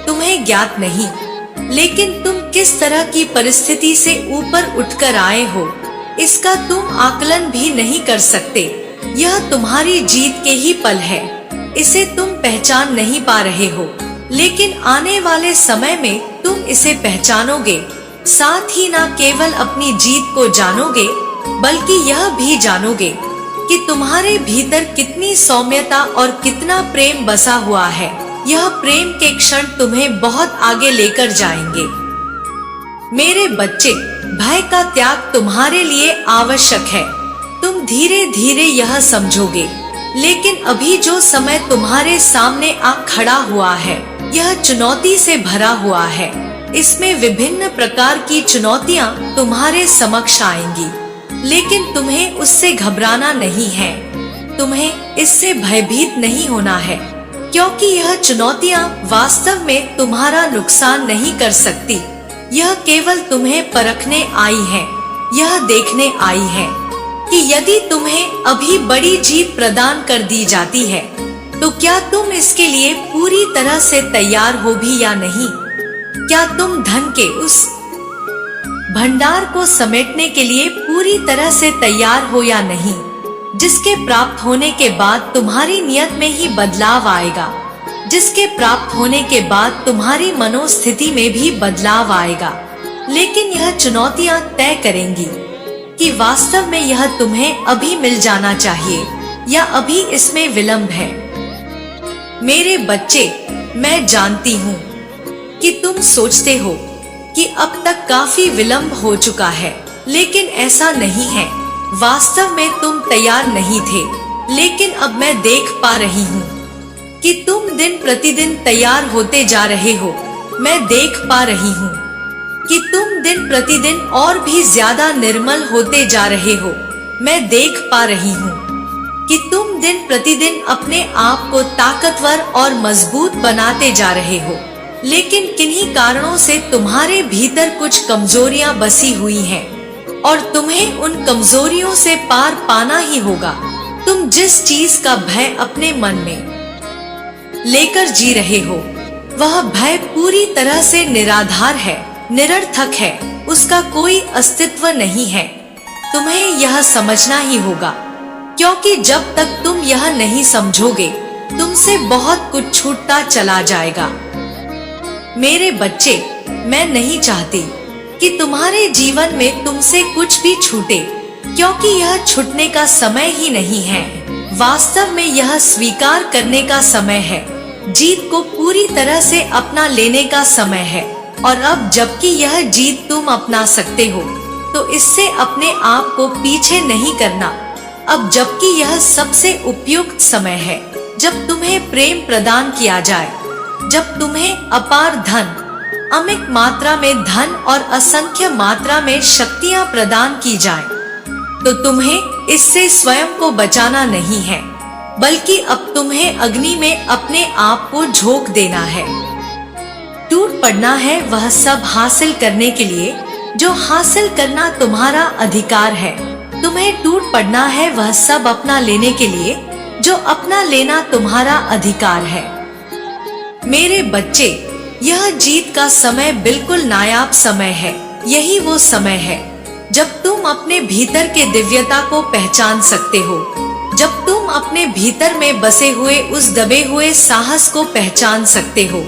तुम्हें ज्ञात नहीं, लेकिन तुम किस तरह की परिस्थिति से ऊपर उठकर आए हो, इसका तुम आकलन भी नहीं कर सकते। यह तुम्हारी जीत के ही पल है, इसे तुम पहचान नहीं पा रहे हो, लेकिन आने वाले समय में तुम इसे पहचानोगे। साथ ही न केवल अपनी जीत को जानोगे, बल्कि यह भी जानोगे कि तुम्हारे भीतर कितनी सौम्यता और कितना प्रेम बसा हुआ है। यह प्रेम के क्षण तुम्हें बहुत आगे लेकर जाएंगे। मेरे बच्चे, भय का त्याग तुम्हारे लिए आवश्यक है। तुम धीरे धीरे यह समझोगे, लेकिन अभी जो समय तुम्हारे सामने आ खड़ा हुआ है, यह चुनौती से भरा हुआ है। इसमें विभिन्न प्रकार की चुनौतियां तुम्हारे समक्ष आएंगी, लेकिन तुम्हें उससे घबराना नहीं है। तुम्हें इससे भयभीत नहीं होना है, क्योंकि यह चुनौतियां वास्तव में तुम्हारा नुकसान नहीं कर सकती। यह केवल तुम्हें परखने आई है, यह देखने आई है कि यदि तुम्हें अभी बड़ी जीत प्रदान कर दी जाती है, तो क्या तुम इसके लिए पूरी तरह से तैयार हो भी या नहीं? क्या तुम धन के उस भंडार को समेटने के लिए पूरी तरह से तैयार हो या नहीं, जिसके प्राप्त होने के बाद तुम्हारी नियत में ही बदलाव आएगा, जिसके प्राप्त होने के बाद तुम्हारी मनोस्थिति में भी बदलाव आएगा। लेकिन यह चुनौतियां तय करेंगी कि वास्तव में यह तुम्हें अभी मिल जाना चाहिए या अभी इसमें विलंब है। मेरे बच्चे, मैं जानती हूँ कि तुम सोचते हो कि अब तक काफी विलंब हो चुका है, लेकिन ऐसा नहीं है। वास्तव में तुम तैयार नहीं थे, लेकिन अब मैं देख पा रही हूँ कि तुम दिन प्रतिदिन तैयार होते जा रहे हो। मैं देख पा रही हूँ कि तुम दिन प्रतिदिन और भी ज्यादा निर्मल होते जा रहे हो। मैं देख पा रही हूँ कि तुम दिन प्रतिदिन अपने आप को ताकतवर और मजबूत बनाते जा रहे हो, लेकिन किन्हीं कारणों से तुम्हारे भीतर कुछ कमजोरियां बसी हुई हैं और तुम्हें उन कमजोरियों से पार पाना ही होगा। तुम जिस चीज का भय अपने मन में लेकर जी रहे हो, वह भय पूरी तरह से निराधार है, निरर्थक है, उसका कोई अस्तित्व नहीं है। तुम्हें यह समझना ही होगा, क्योंकि जब तक तुम यह नहीं समझोगे, तुमसे बहुत कुछ छूटता चला जाएगा। मेरे बच्चे, मैं नहीं चाहती कि तुम्हारे जीवन में तुमसे कुछ भी छूटे, क्योंकि यह छूटने का समय ही नहीं है। वास्तव में यह स्वीकार करने का समय है, जीत को पूरी तरह से अपना लेने का समय है। और अब जबकि यह जीत तुम अपना सकते हो, तो इससे अपने आप को पीछे नहीं करना। अब जबकि यह सबसे उपयुक्त समय है, जब तुम्हें प्रेम प्रदान किया जाए, जब तुम्हें अपार धन, अमित मात्रा में धन और असंख्य मात्रा में शक्तियां प्रदान की जाए, तो तुम्हें इससे स्वयं को बचाना नहीं है, बल्कि अब तुम्हें अग्नि में अपने आप को झोंक देना है। टूट पड़ना है वह सब हासिल करने के लिए जो हासिल करना तुम्हारा अधिकार है। तुम्हें टूट पड़ना है वह सब अपना लेने के लिए जो अपना लेना तुम्हारा अधिकार है। मेरे बच्चे, यह जीत का समय बिल्कुल नायाब समय है। यही वो समय है जब तुम अपने भीतर के दिव्यता को पहचान सकते हो, जब तुम अपने भीतर में बसे हुए उस दबे हुए साहस को पहचान सकते हो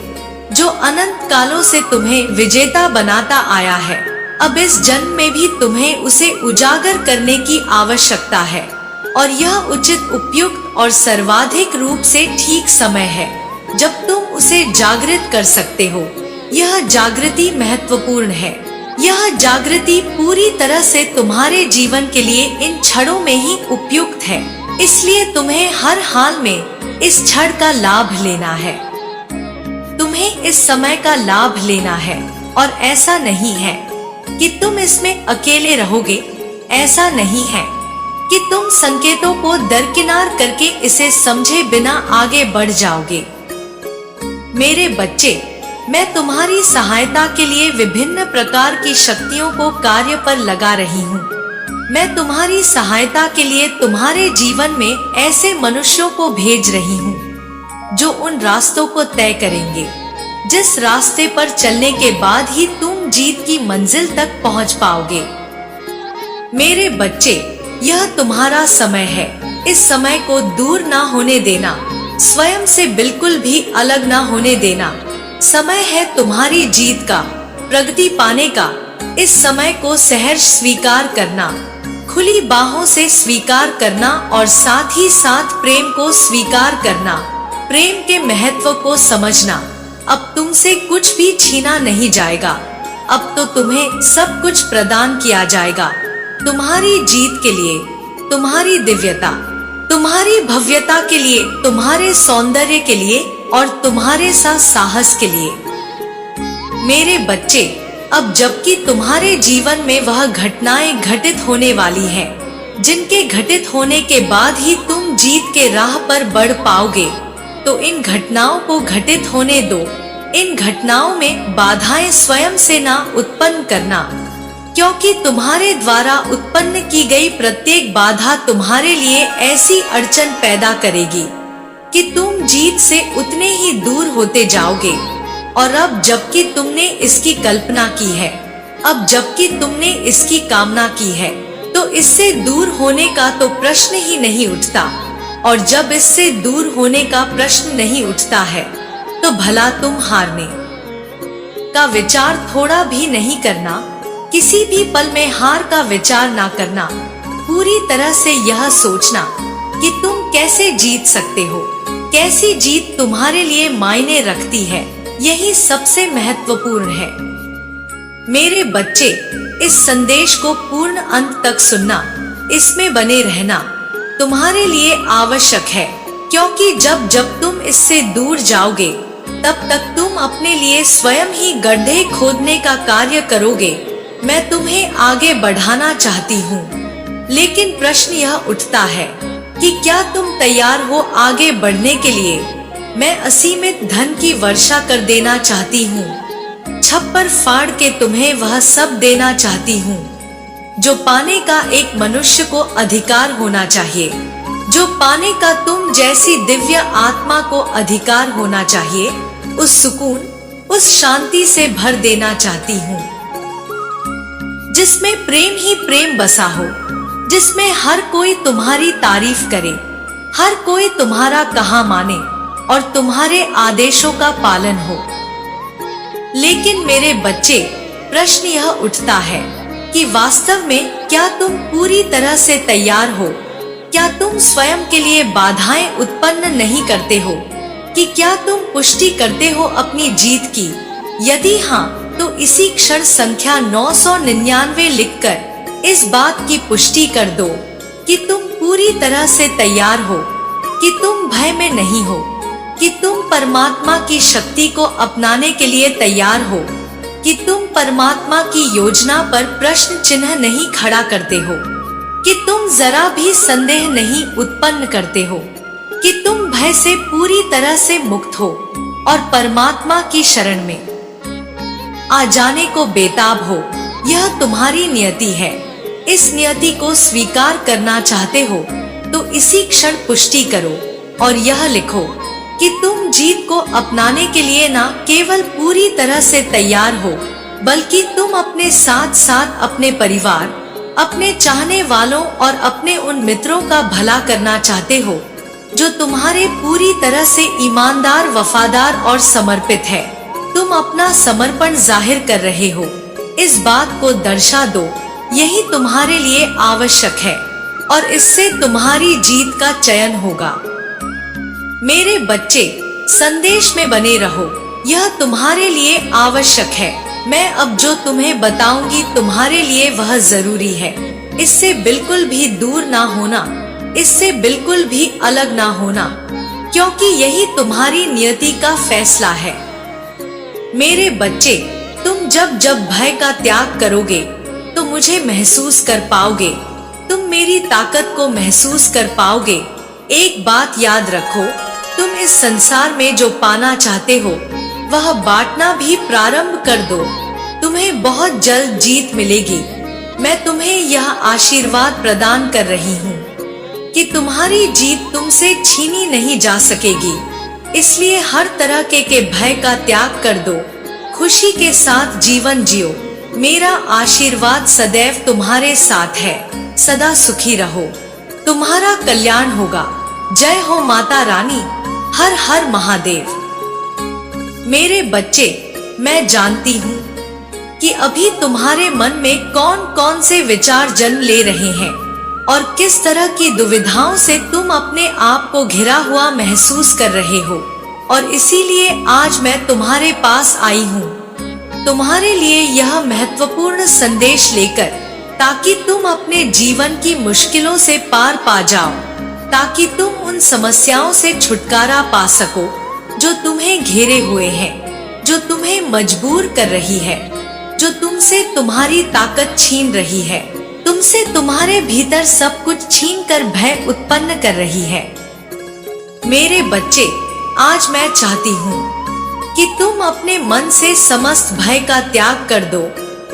जो अनंत कालों से तुम्हें विजेता बनाता आया है। अब इस जन्म में भी तुम्हें उसे उजागर करने की आवश्यकता है, और यह उचित, उपयुक्त और सर्वाधिक रूप से ठीक समय है। जब तुम उसे जागृत कर सकते हो। यह जागृति महत्वपूर्ण है। यह जागृति पूरी तरह से तुम्हारे जीवन के लिए इन क्षणों में ही उपयुक्त है, इसलिए तुम्हें हर हाल में इस क्षण का लाभ लेना है। तुम्हें इस समय का लाभ लेना है और ऐसा नहीं है कि तुम इसमें अकेले रहोगे। ऐसा नहीं है कि तुम संकेतों को दरकिनार करके इसे समझे बिना आगे बढ़ जाओगे। मेरे बच्चे, मैं तुम्हारी सहायता के लिए विभिन्न प्रकार की शक्तियों को कार्य पर लगा रही हूँ। मैं तुम्हारी सहायता के लिए तुम्हारे जीवन में ऐसे मनुष्यों को भेज रही हूँ जो उन रास्तों को तय करेंगे जिस रास्ते पर चलने के बाद ही तुम जीत की मंजिल तक पहुँच पाओगे। मेरे बच्चे, यह तुम्हारा समय है। इस समय को दूर ना होने देना, स्वयं से बिल्कुल भी अलग ना होने देना। समय है तुम्हारी जीत का, प्रगति पाने का। इस समय को सहर्ष स्वीकार करना, खुली बाहों से स्वीकार करना और साथ ही साथ प्रेम को स्वीकार करना, प्रेम के महत्व को समझना। अब तुमसे कुछ भी छीना नहीं जाएगा। अब तो तुम्हें सब कुछ प्रदान किया जाएगा, तुम्हारी जीत के लिए, तुम्हारी दिव्यता, तुम्हारी भव्यता के लिए, तुम्हारे सौंदर्य के लिए और तुम्हारे साहस के लिए। मेरे बच्चे, अब जबकि तुम्हारे जीवन में वह घटनाएं घटित होने वाली हैं, जिनके घटित होने के बाद ही तुम जीत के राह पर बढ़ पाओगे, तो इन घटनाओं को घटित होने दो। इन घटनाओं में बाधाएं स्वयं से ना उत्पन्न करना, क्योंकि तुम्हारे द्वारा उत्पन्न की गई प्रत्येक बाधा तुम्हारे लिए ऐसी अड़चन पैदा करेगी कि तुम जीत से उतने ही दूर होते जाओगे। और अब जबकि तुमने इसकी कल्पना की है, अब जबकि तुमने इसकी कामना की है, तो इससे दूर होने का तो प्रश्न ही नहीं उठता। और जब इससे दूर होने का प्रश्न नहीं उठता है, तो भला तुम हारने का विचार थोड़ा भी नहीं करना। किसी भी पल में हार का विचार ना करना। पूरी तरह से यह सोचना कि तुम कैसे जीत सकते हो, कैसी जीत तुम्हारे लिए मायने रखती है, यही सबसे महत्वपूर्ण है। मेरे बच्चे, इस संदेश को पूर्ण अंत तक सुनना, इसमें बने रहना तुम्हारे लिए आवश्यक है, क्योंकि जब जब तुम इससे दूर जाओगे, तब तक तुम अपने लिए स्वयं ही गड्ढे खोदने का कार्य करोगे। मैं तुम्हें आगे बढ़ाना चाहती हूँ, लेकिन प्रश्न यह उठता है कि क्या तुम तैयार हो आगे बढ़ने के लिए। मैं असीमित धन की वर्षा कर देना चाहती हूँ, छप्पर फाड़ के तुम्हें वह सब देना चाहती हूँ जो पाने का एक मनुष्य को अधिकार होना चाहिए, जो पाने का तुम जैसी दिव्य आत्मा को अधिकार होना चाहिए। उस सुकून, उस शांति से भर देना चाहती हूँ जिसमें प्रेम ही प्रेम बसा हो, जिसमें हर कोई तुम्हारी तारीफ करे, हर कोई तुम्हारा कहा माने और तुम्हारे आदेशों का पालन हो। लेकिन मेरे बच्चे, प्रश्न यह उठता है कि वास्तव में क्या तुम पूरी तरह से तैयार हो? क्या तुम स्वयं के लिए बाधाएं उत्पन्न नहीं करते हो? कि क्या तुम पुष्टि करते हो अपनी जीत की? यदि हाँ, तो इसी क्षण संख्या 999 लिखकर इस बात की पुष्टि कर दो कि तुम पूरी तरह से तैयार हो, कि तुम भय में नहीं हो, कि तुम परमात्मा की शक्ति को अपनाने के लिए तैयार हो, कि तुम परमात्मा की योजना पर प्रश्न चिन्ह नहीं खड़ा करते हो, कि तुम जरा भी संदेह नहीं उत्पन्न करते हो, कि तुम भय से पूरी तरह से मुक्त हो और परमात्मा की शरण में आ जाने को बेताब हो। यह तुम्हारी नियति है। इस नियति को स्वीकार करना चाहते हो तो इसी क्षण पुष्टि करो और यह लिखो कि तुम जीत को अपनाने के लिए न केवल पूरी तरह से तैयार हो, बल्कि तुम अपने साथ साथ अपने परिवार, अपने चाहने वालों और अपने उन मित्रों का भला करना चाहते हो जो तुम्हारे पूरी तरह से ईमानदार, वफादार और समर्पित है। तुम अपना समर्पण जाहिर कर रहे हो। इस बात को दर्शा दो, यही तुम्हारे लिए आवश्यक है और इससे तुम्हारी जीत का चयन होगा। मेरे बच्चे, संदेश में बने रहो, यह तुम्हारे लिए आवश्यक है। मैं अब जो तुम्हें बताऊंगी तुम्हारे लिए वह जरूरी है। इससे बिल्कुल भी दूर ना होना, इससे बिल्कुल भी अलग ना होना, क्योंकि यही तुम्हारी नियति का फैसला है। मेरे बच्चे, तुम जब जब भय का त्याग करोगे तो मुझे महसूस कर पाओगे, तुम मेरी ताकत को महसूस कर पाओगे। एक बात याद रखो, तुम इस संसार में जो पाना चाहते हो वह बांटना भी प्रारंभ कर दो, तुम्हें बहुत जल्द जीत मिलेगी। मैं तुम्हें यह आशीर्वाद प्रदान कर रही हूँ कि तुम्हारी जीत तुमसे छीनी नहीं जा सकेगी। इसलिए हर तरह के भय का त्याग कर दो, खुशी के साथ जीवन जियो। मेरा आशीर्वाद सदैव तुम्हारे साथ है। सदा सुखी रहो, तुम्हारा कल्याण होगा। जय हो माता रानी। हर हर महादेव। मेरे बच्चे, मैं जानती हूँ कि अभी तुम्हारे मन में कौन कौन से विचार जन्म ले रहे हैं और किस तरह की दुविधाओं से तुम अपने आप को घिरा हुआ महसूस कर रहे हो। और इसीलिए आज मैं तुम्हारे पास आई हूँ, तुम्हारे लिए यह महत्वपूर्ण संदेश लेकर, ताकि तुम अपने जीवन की मुश्किलों से पार पा जाओ, ताकि तुम उन समस्याओं से छुटकारा पा सको जो तुम्हें घेरे हुए हैं, जो तुम्हें मजबूर कर रही है, जो तुमसे तुम्हारी ताकत छीन रही है, तुमसे तुम्हारे भीतर सब कुछ छीन कर भय उत्पन्न कर रही है। मेरे बच्चे, आज मैं चाहती हूँ कि तुम अपने मन से समस्त भय का त्याग कर दो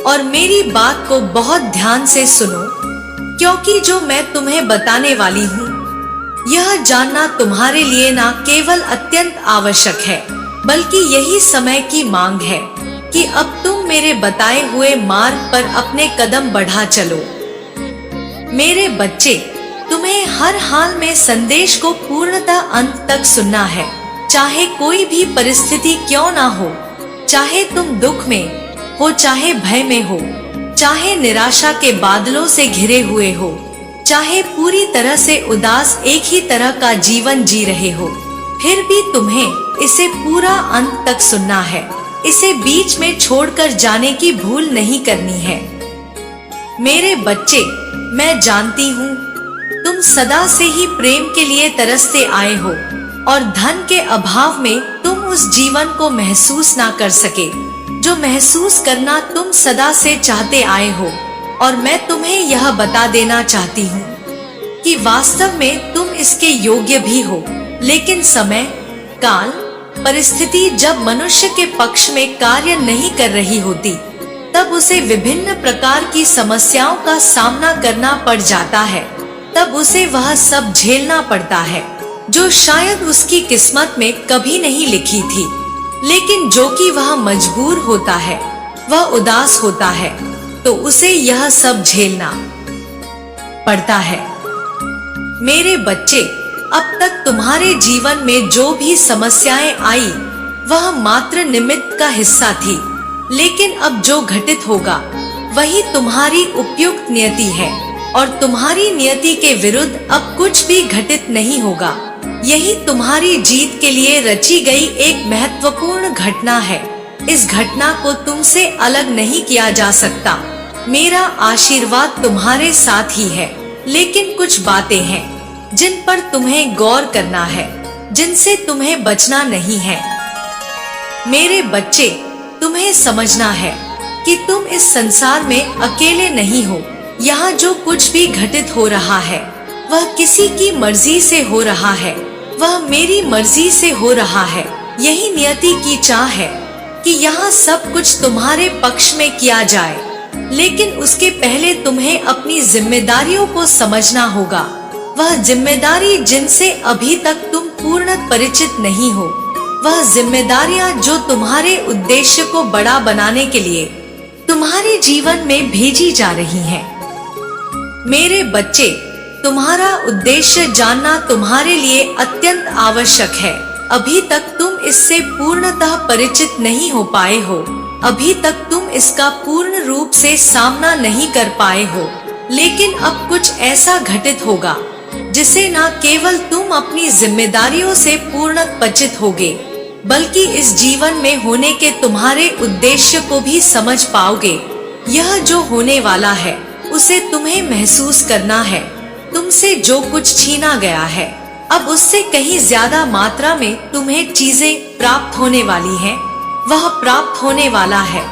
और मेरी बात को बहुत ध्यान से सुनो, क्योंकि जो मैं तुम्हें बताने वाली हूँ यह जानना तुम्हारे लिए न केवल अत्यंत आवश्यक है, बल्कि यही समय की मांग है कि अब तुम मेरे बताए हुए मार्ग पर अपने कदम बढ़ा चलो। मेरे बच्चे, तुम्हें हर हाल में संदेश को पूर्णतः अंत तक सुनना है, चाहे कोई भी परिस्थिति क्यों ना हो, चाहे तुम दुख में हो, चाहे भय में हो, चाहे निराशा के बादलों से घिरे हुए हो, चाहे पूरी तरह से उदास एक ही तरह का जीवन जी रहे हो, फिर भी तुम्हें इसे पूरा अंत तक सुनना है। इसे बीच में छोड़कर जाने की भूल नहीं करनी है। मेरे बच्चे, मैं जानती हूँ तुम सदा से ही प्रेम के लिए तरसते आए हो और धन के अभाव में तुम उस जीवन को महसूस ना कर सके जो महसूस करना तुम सदा से चाहते आए हो। और मैं तुम्हें यह बता देना चाहती हूँ कि वास्तव में तुम इसके योग्य भी हो, लेकिन समय, काल, परिस्थिति जब मनुष्य के पक्ष में कार्य नहीं कर रही होती, तब उसे विभिन्न प्रकार की समस्याओं का सामना करना पड़ जाता है। तब उसे वह सब झेलना पड़ता है जो शायद उसकी किस्मत में कभी नहीं लिखी थी, लेकिन जो कि वह मजबूर होता है, वह उदास होता है, तो उसे यह सब झेलना पड़ता है। मेरे बच्चे, अब तक तुम्हारे जीवन में जो भी समस्याएं आई वह मात्र निमित्त का हिस्सा थी, लेकिन अब जो घटित होगा वही तुम्हारी उपयुक्त नियति है और तुम्हारी नियति के विरुद्ध अब कुछ भी घटित नहीं होगा। यही तुम्हारी जीत के लिए रची गई एक महत्वपूर्ण घटना है। इस घटना को तुमसे अलग नहीं किया जा सकता। मेरा आशीर्वाद तुम्हारे साथ ही है, लेकिन कुछ बातें हैं जिन पर तुम्हें गौर करना है, जिनसे तुम्हें बचना नहीं है। मेरे बच्चे, तुम्हें समझना है कि तुम इस संसार में अकेले नहीं हो। यहाँ जो कुछ भी घटित हो रहा है वह किसी की मर्जी से हो रहा है, वह मेरी मर्जी से हो रहा है। यही नियति की चाह है कि यहाँ सब कुछ तुम्हारे पक्ष में किया जाए, लेकिन उसके पहले तुम्हें अपनी जिम्मेदारियों को समझना होगा। वह जिम्मेदारी जिनसे अभी तक तुम पूर्ण परिचित नहीं हो, वह जिम्मेदारियां जो तुम्हारे उद्देश्य को बड़ा बनाने के लिए तुम्हारे जीवन में भेजी जा रही हैं। मेरे बच्चे, तुम्हारा उद्देश्य जानना तुम्हारे लिए अत्यंत आवश्यक है। अभी तक तुम इससे पूर्णतः परिचित नहीं हो पाए हो, अभी तक तुम इसका पूर्ण रूप से सामना नहीं कर पाए हो, लेकिन अब कुछ ऐसा घटित होगा जिसे न केवल तुम अपनी जिम्मेदारियों से पूर्ण पचित होगे, बल्कि इस जीवन में होने के तुम्हारे उद्देश्य को भी समझ पाओगे। यह जो होने वाला है उसे तुम्हें महसूस करना है। तुमसे जो कुछ छीना गया है, अब उससे कहीं ज्यादा मात्रा में तुम्हें चीजें प्राप्त होने वाली हैं। वह प्राप्त होने वाला है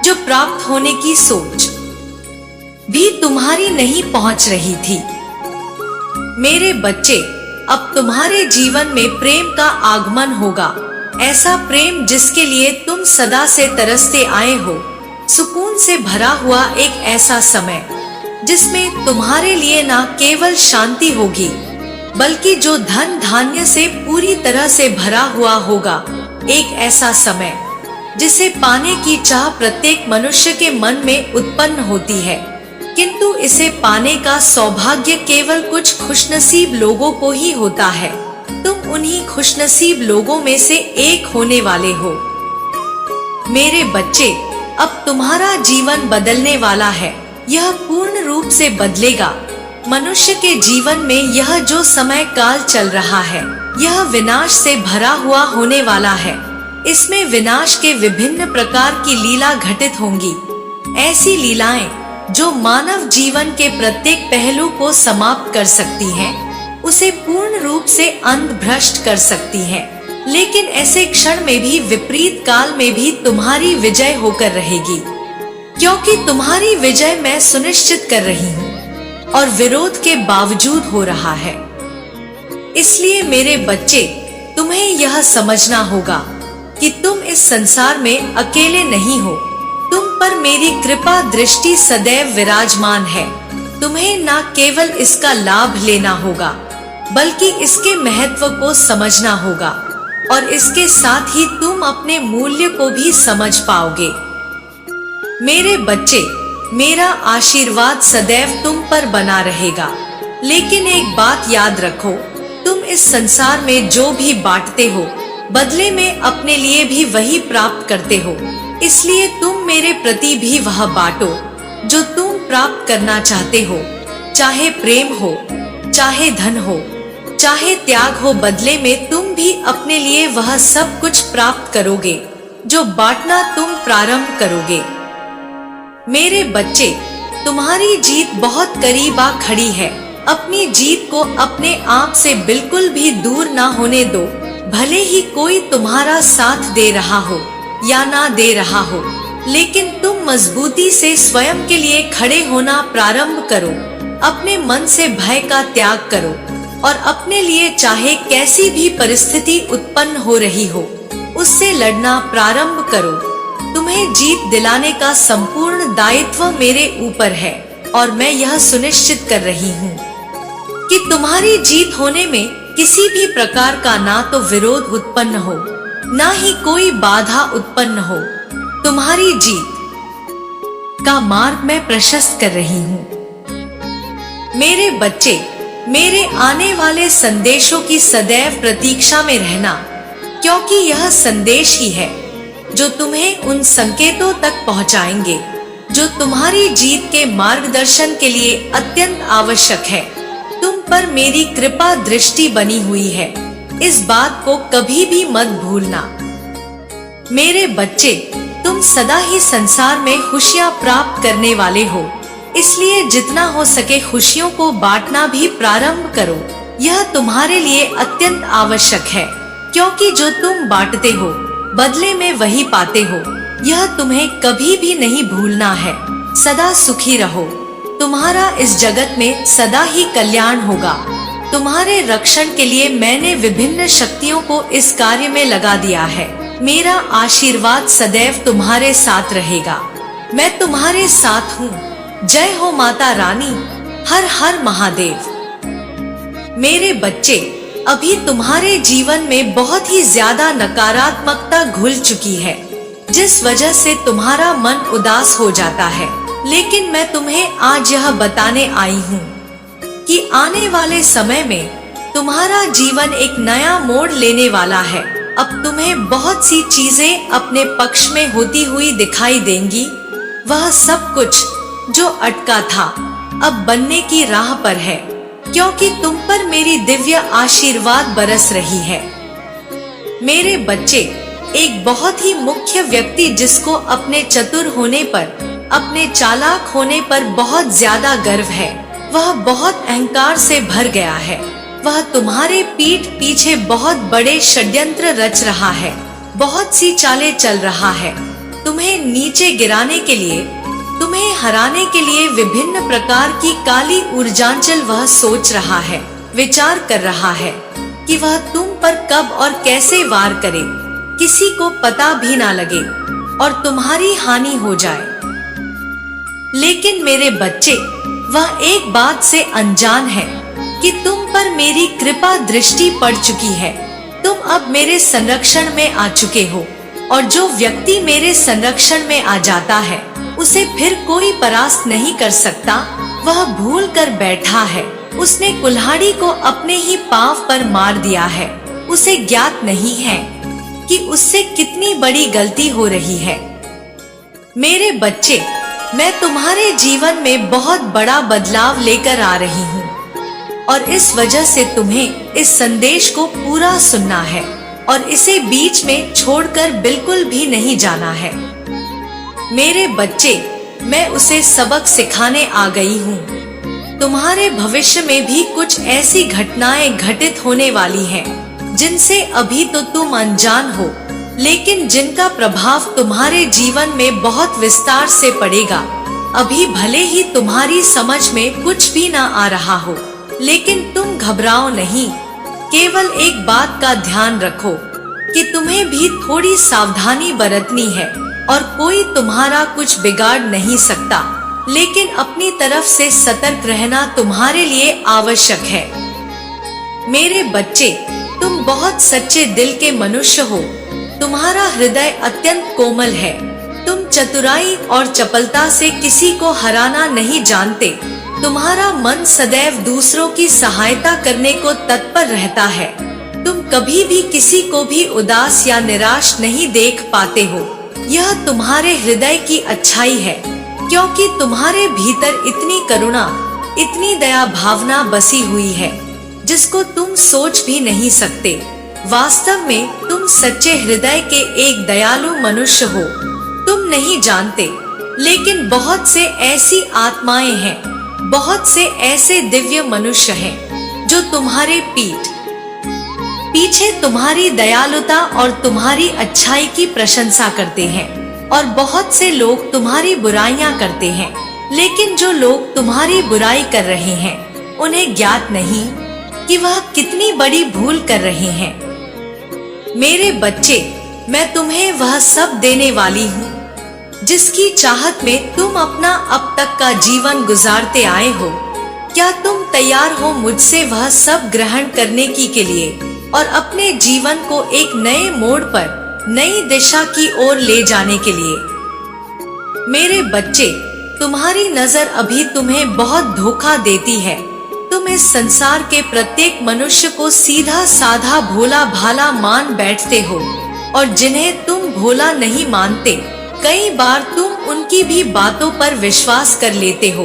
जो प्राप्त होने की सोच भी तुम्हारी नहीं पहुंच रही थी। मेरे बच्चे, अब तुम्हारे जीवन में प्रेम का आगमन होगा, ऐसा प्रेम जिसके लिए तुम सदा से तरसते आए हो। सुकून से भरा हुआ एक ऐसा समय जिसमें तुम्हारे लिए न केवल शांति होगी, बल्कि जो धन धान्य से पूरी तरह से भरा हुआ होगा। एक ऐसा समय जिसे पाने की चाह प्रत्येक मनुष्य के मन में उत्पन्न होती है, किंतु इसे पाने का सौभाग्य केवल कुछ खुशनसीब लोगों को ही होता है। तुम उन्हीं खुशनसीब लोगों में से एक होने वाले हो। मेरे बच्चे, अब तुम्हारा जीवन बदलने वाला है। यह पूर्ण रूप से बदलेगा। मनुष्य के जीवन में यह जो समय काल चल रहा है, यह विनाश से भरा हुआ होने वाला है। इसमें विनाश के विभिन्न प्रकार की लीला घटित होंगी। ऐसी लीलाएं जो मानव जीवन के प्रत्येक पहलू को समाप्त कर सकती हैं, उसे पूर्ण रूप से अंधभ्रष्ट कर सकती हैं। लेकिन ऐसे क्षण में भी, विपरीत काल में भी तुम्हारी विजय होकर रहेगी, क्योंकि तुम्हारी विजय मैं सुनिश्चित कर रही हूँ और विरोध के बावजूद हो रहा है। इसलिए मेरे बच्चे, तुम्हें यह समझना होगा कि तुम इस संसार में अकेले नहीं हो। तुम पर मेरी कृपा दृष्टि सदैव विराजमान है। तुम्हें न केवल इसका लाभ लेना होगा, बल्कि इसके महत्व को समझना होगा, और इसके साथ ही तुम अपने मूल्य को भी समझ पाओगे। मेरे बच्चे, मेरा आशीर्वाद सदैव तुम पर बना रहेगा। लेकिन एक बात याद रखो, तुम इस संसार में जो भी बांटते हो, बदले में अपने लिए भी वही प्राप्त करते हो। इसलिए तुम मेरे प्रति भी वह बांटो जो तुम प्राप्त करना चाहते हो। चाहे प्रेम हो, चाहे धन हो, चाहे त्याग हो, बदले में तुम भी अपने लिए वह सब कुछ प्राप्त करोगे जो बांटना तुम प्रारंभ करोगे। मेरे बच्चे, तुम्हारी जीत बहुत करीब आ खड़ी है। अपनी जीत को अपने आप से बिल्कुल भी दूर ना होने दो। भले ही कोई तुम्हारा साथ दे रहा हो या ना दे रहा हो, लेकिन तुम मजबूती से स्वयं के लिए खड़े होना प्रारंभ करो। अपने मन से भय का त्याग करो और अपने लिए चाहे कैसी भी परिस्थिति उत्पन्न हो रही हो, उससे लड़ना प्रारंभ करो। तुम्हें जीत दिलाने का संपूर्ण दायित्व मेरे ऊपर है, और मैं यह सुनिश्चित कर रही हूँ कि तुम्हारी जीत होने में किसी भी प्रकार का ना तो विरोध उत्पन्न हो, ना ही कोई बाधा उत्पन्न हो। तुम्हारी जीत का मार्ग मैं प्रशस्त कर रही हूँ। मेरे बच्चे, मेरे आने वाले संदेशों की सदैव प्रतीक्षा में रहना, क्योंकि यह संदेश ही है जो तुम्हें उन संकेतों तक पहुंचाएंगे जो तुम्हारी जीत के मार्गदर्शन के लिए अत्यंत आवश्यक है। तुम पर मेरी कृपा दृष्टि बनी हुई है, इस बात को कभी भी मत भूलना। मेरे बच्चे, तुम सदा ही संसार में खुशियां प्राप्त करने वाले हो, इसलिए जितना हो सके खुशियों को बांटना भी प्रारंभ करो। यह तुम्हारे लिए अत्यंत आवश्यक है, क्योंकि जो तुम बांटते हो, बदले में वही पाते हो। यह तुम्हें कभी भी नहीं भूलना है। सदा सुखी रहो। तुम्हारा इस जगत में सदा ही कल्याण होगा। तुम्हारे रक्षण के लिए मैंने विभिन्न शक्तियों को इस कार्य में लगा दिया है। मेरा आशीर्वाद सदैव तुम्हारे साथ रहेगा। मैं तुम्हारे साथ हूँ। जय हो माता रानी। हर हर महादेव। मेरे बच्चे, अभी तुम्हारे जीवन में बहुत ही ज्यादा नकारात्मकता घुल चुकी है, जिस वजह से तुम्हारा मन उदास हो जाता है। लेकिन मैं तुम्हें आज यह बताने आई हूँ कि आने वाले समय में तुम्हारा जीवन एक नया मोड़ लेने वाला है। अब तुम्हें बहुत सी चीजें अपने पक्ष में होती हुई दिखाई देंगी। वह सब कुछ जो अटका था अब बनने की राह पर है, क्योंकि तुम पर मेरी दिव्य आशीर्वाद बरस रही है। मेरे बच्चे, एक बहुत ही मुख्य व्यक्ति जिसको अपने चतुर होने पर, अपने चालाक होने पर बहुत ज्यादा गर्व है, वह बहुत अहंकार से भर गया है। वह तुम्हारे पीठ पीछे बहुत बड़े षड्यंत्र रच रहा है, बहुत सी चालें चल रहा है, तुम्हें नीचे गिराने के लिए, तुम्हें हराने के लिए विभिन्न प्रकार की काली ऊर्जांचल वह सोच रहा है, विचार कर रहा है कि वह तुम पर कब और कैसे वार करे, किसी को पता भी ना लगे और तुम्हारी हानि हो जाए। लेकिन मेरे बच्चे, वह एक बात से अनजान है कि तुम पर मेरी कृपा दृष्टि पड़ चुकी है। तुम अब मेरे संरक्षण में आ चुके हो और जो व्यक्ति मेरे संरक्षण में आ जाता है उसे फिर कोई परास्त नहीं कर सकता। वह भूल कर बैठा है, उसने कुल्हाड़ी को अपने ही पांव पर मार दिया है। उसे ज्ञात नहीं है कि उससे कितनी बड़ी गलती हो रही है। मेरे बच्चे, मैं तुम्हारे जीवन में बहुत बड़ा बदलाव लेकर आ रही हूँ और इस वजह से तुम्हें इस संदेश को पूरा सुनना है और इसे बीच में छोड़कर बिल्कुल भी नहीं जाना है। मेरे बच्चे, मैं उसे सबक सिखाने आ गई हूँ। तुम्हारे भविष्य में भी कुछ ऐसी घटनाएं घटित होने वाली हैं, जिनसे अभी तो तुम अनजान हो, लेकिन जिनका प्रभाव तुम्हारे जीवन में बहुत विस्तार से पड़ेगा। अभी भले ही तुम्हारी समझ में कुछ भी ना आ रहा हो, लेकिन तुम घबराओ नहीं। केवल एक बात का ध्यान रखो कि तुम्हें भी थोड़ी सावधानी बरतनी है और कोई तुम्हारा कुछ बिगाड़ नहीं सकता, लेकिन अपनी तरफ से सतर्क रहना तुम्हारे लिए आवश्यक है। मेरे बच्चे, तुम बहुत सच्चे दिल के मनुष्य हो। तुम्हारा हृदय अत्यंत कोमल है। तुम चतुराई और चपलता से किसी को हराना नहीं जानते। तुम्हारा मन सदैव दूसरों की सहायता करने को तत्पर रहता है। तुम कभी भी किसी को भी उदास या निराश नहीं देख पाते हो। यह तुम्हारे हृदय की अच्छाई है, क्योंकि तुम्हारे भीतर इतनी करुणा, इतनी दया भावना बसी हुई है, जिसको तुम सोच भी नहीं सकते। वास्तव में तुम सच्चे हृदय के एक दयालु मनुष्य हो। तुम नहीं जानते, लेकिन बहुत से ऐसी आत्माएं हैं, बहुत से ऐसे दिव्य मनुष्य हैं, जो तुम्हारे पीठ पीछे तुम्हारी दयालुता और तुम्हारी अच्छाई की प्रशंसा करते हैं। और बहुत से लोग तुम्हारी बुराइयां करते हैं, लेकिन जो लोग तुम्हारी बुराई कर रहे हैं, उन्हें ज्ञात नहीं कि वह कितनी बड़ी भूल कर रहे हैं। मेरे बच्चे, मैं तुम्हें वह सब देने वाली हूँ जिसकी चाहत में तुम अपना अब तक का जीवन गुजारते आए हो। क्या तुम तैयार हो मुझसे वह सब ग्रहण करने के लिए और अपने जीवन को एक नए मोड़ पर, नई दिशा की ओर ले जाने के लिए? मेरे बच्चे, तुम्हारी नजर अभी तुम्हें बहुत धोखा देती है। तुम इस संसार के प्रत्येक मनुष्य को सीधा साधा भोला भाला मान बैठते हो, और जिन्हें तुम भोला नहीं मानते, कई बार तुम उनकी भी बातों पर विश्वास कर लेते हो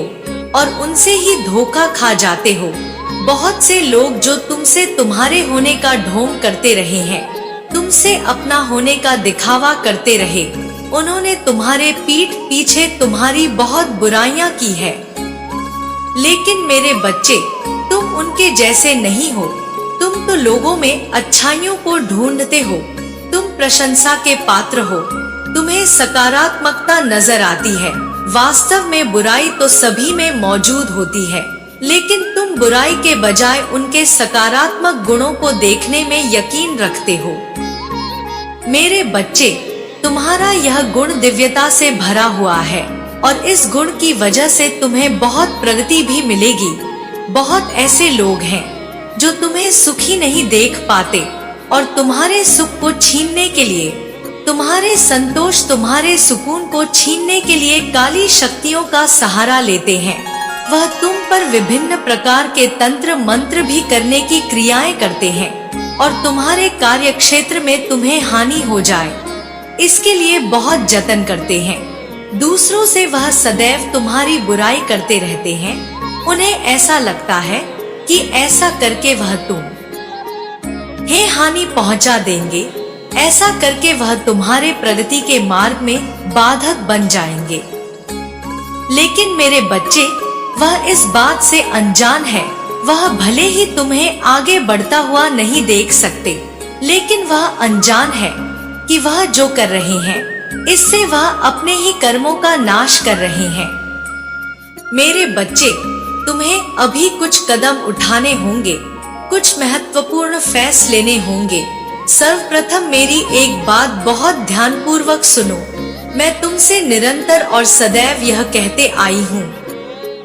और उनसे ही धोखा खा जाते हो। बहुत से लोग जो तुमसे तुम्हारे होने का ढोंग करते रहे हैं, तुमसे अपना होने का दिखावा करते रहे, उन्होंने तुम्हारे पीठ पीछे तुम्हारी बहुत बुराइयां की है। लेकिन मेरे बच्चे, तुम उनके जैसे नहीं हो। तुम तो लोगों में अच्छाइयों को ढूंढते हो। तुम प्रशंसा के पात्र हो। तुम्हें सकारात्मकता नजर आती है। वास्तव में बुराई तो सभी में मौजूद होती है, लेकिन तुम बुराई के बजाय उनके सकारात्मक गुणों को देखने में यकीन रखते हो। मेरे बच्चे, तुम्हारा यह गुण दिव्यता से भरा हुआ है और इस गुण की वजह से तुम्हें बहुत प्रगति भी मिलेगी। बहुत ऐसे लोग हैं जो तुम्हें सुखी नहीं देख पाते और तुम्हारे सुख को छीनने के लिए, तुम्हारे संतोष, तुम्हारे सुकून को छीनने के लिए काली शक्तियों का सहारा लेते हैं। वह तुम पर विभिन्न प्रकार के तंत्र मंत्र भी करने की क्रियाएं करते हैं और तुम्हारे कार्य क्षेत्र में तुम्हें हानि हो जाए, इसके लिए बहुत जतन करते हैं। दूसरों से वह सदैव तुम्हारी बुराई करते रहते हैं। उन्हें ऐसा लगता है कि ऐसा करके वह हे हानि पहुंचा देंगे, ऐसा करके वह तुम्हारे प्रगति के मार्ग में बाधक बन जाएंगे। लेकिन मेरे बच्चे, वह इस बात से अनजान है। वह भले ही तुम्हें आगे बढ़ता हुआ नहीं देख सकते, लेकिन वह अनजान है कि वह जो कर रहे हैं, इससे वह अपने ही कर्मों का नाश कर रहे हैं। मेरे बच्चे, तुम्हें अभी कुछ कदम उठाने होंगे, कुछ महत्वपूर्ण फैसले लेने होंगे। सर्वप्रथम मेरी एक बात बहुत ध्यानपूर्वक सुनो। मैं तुमसे निरंतर और सदैव यह कहते आई हूँ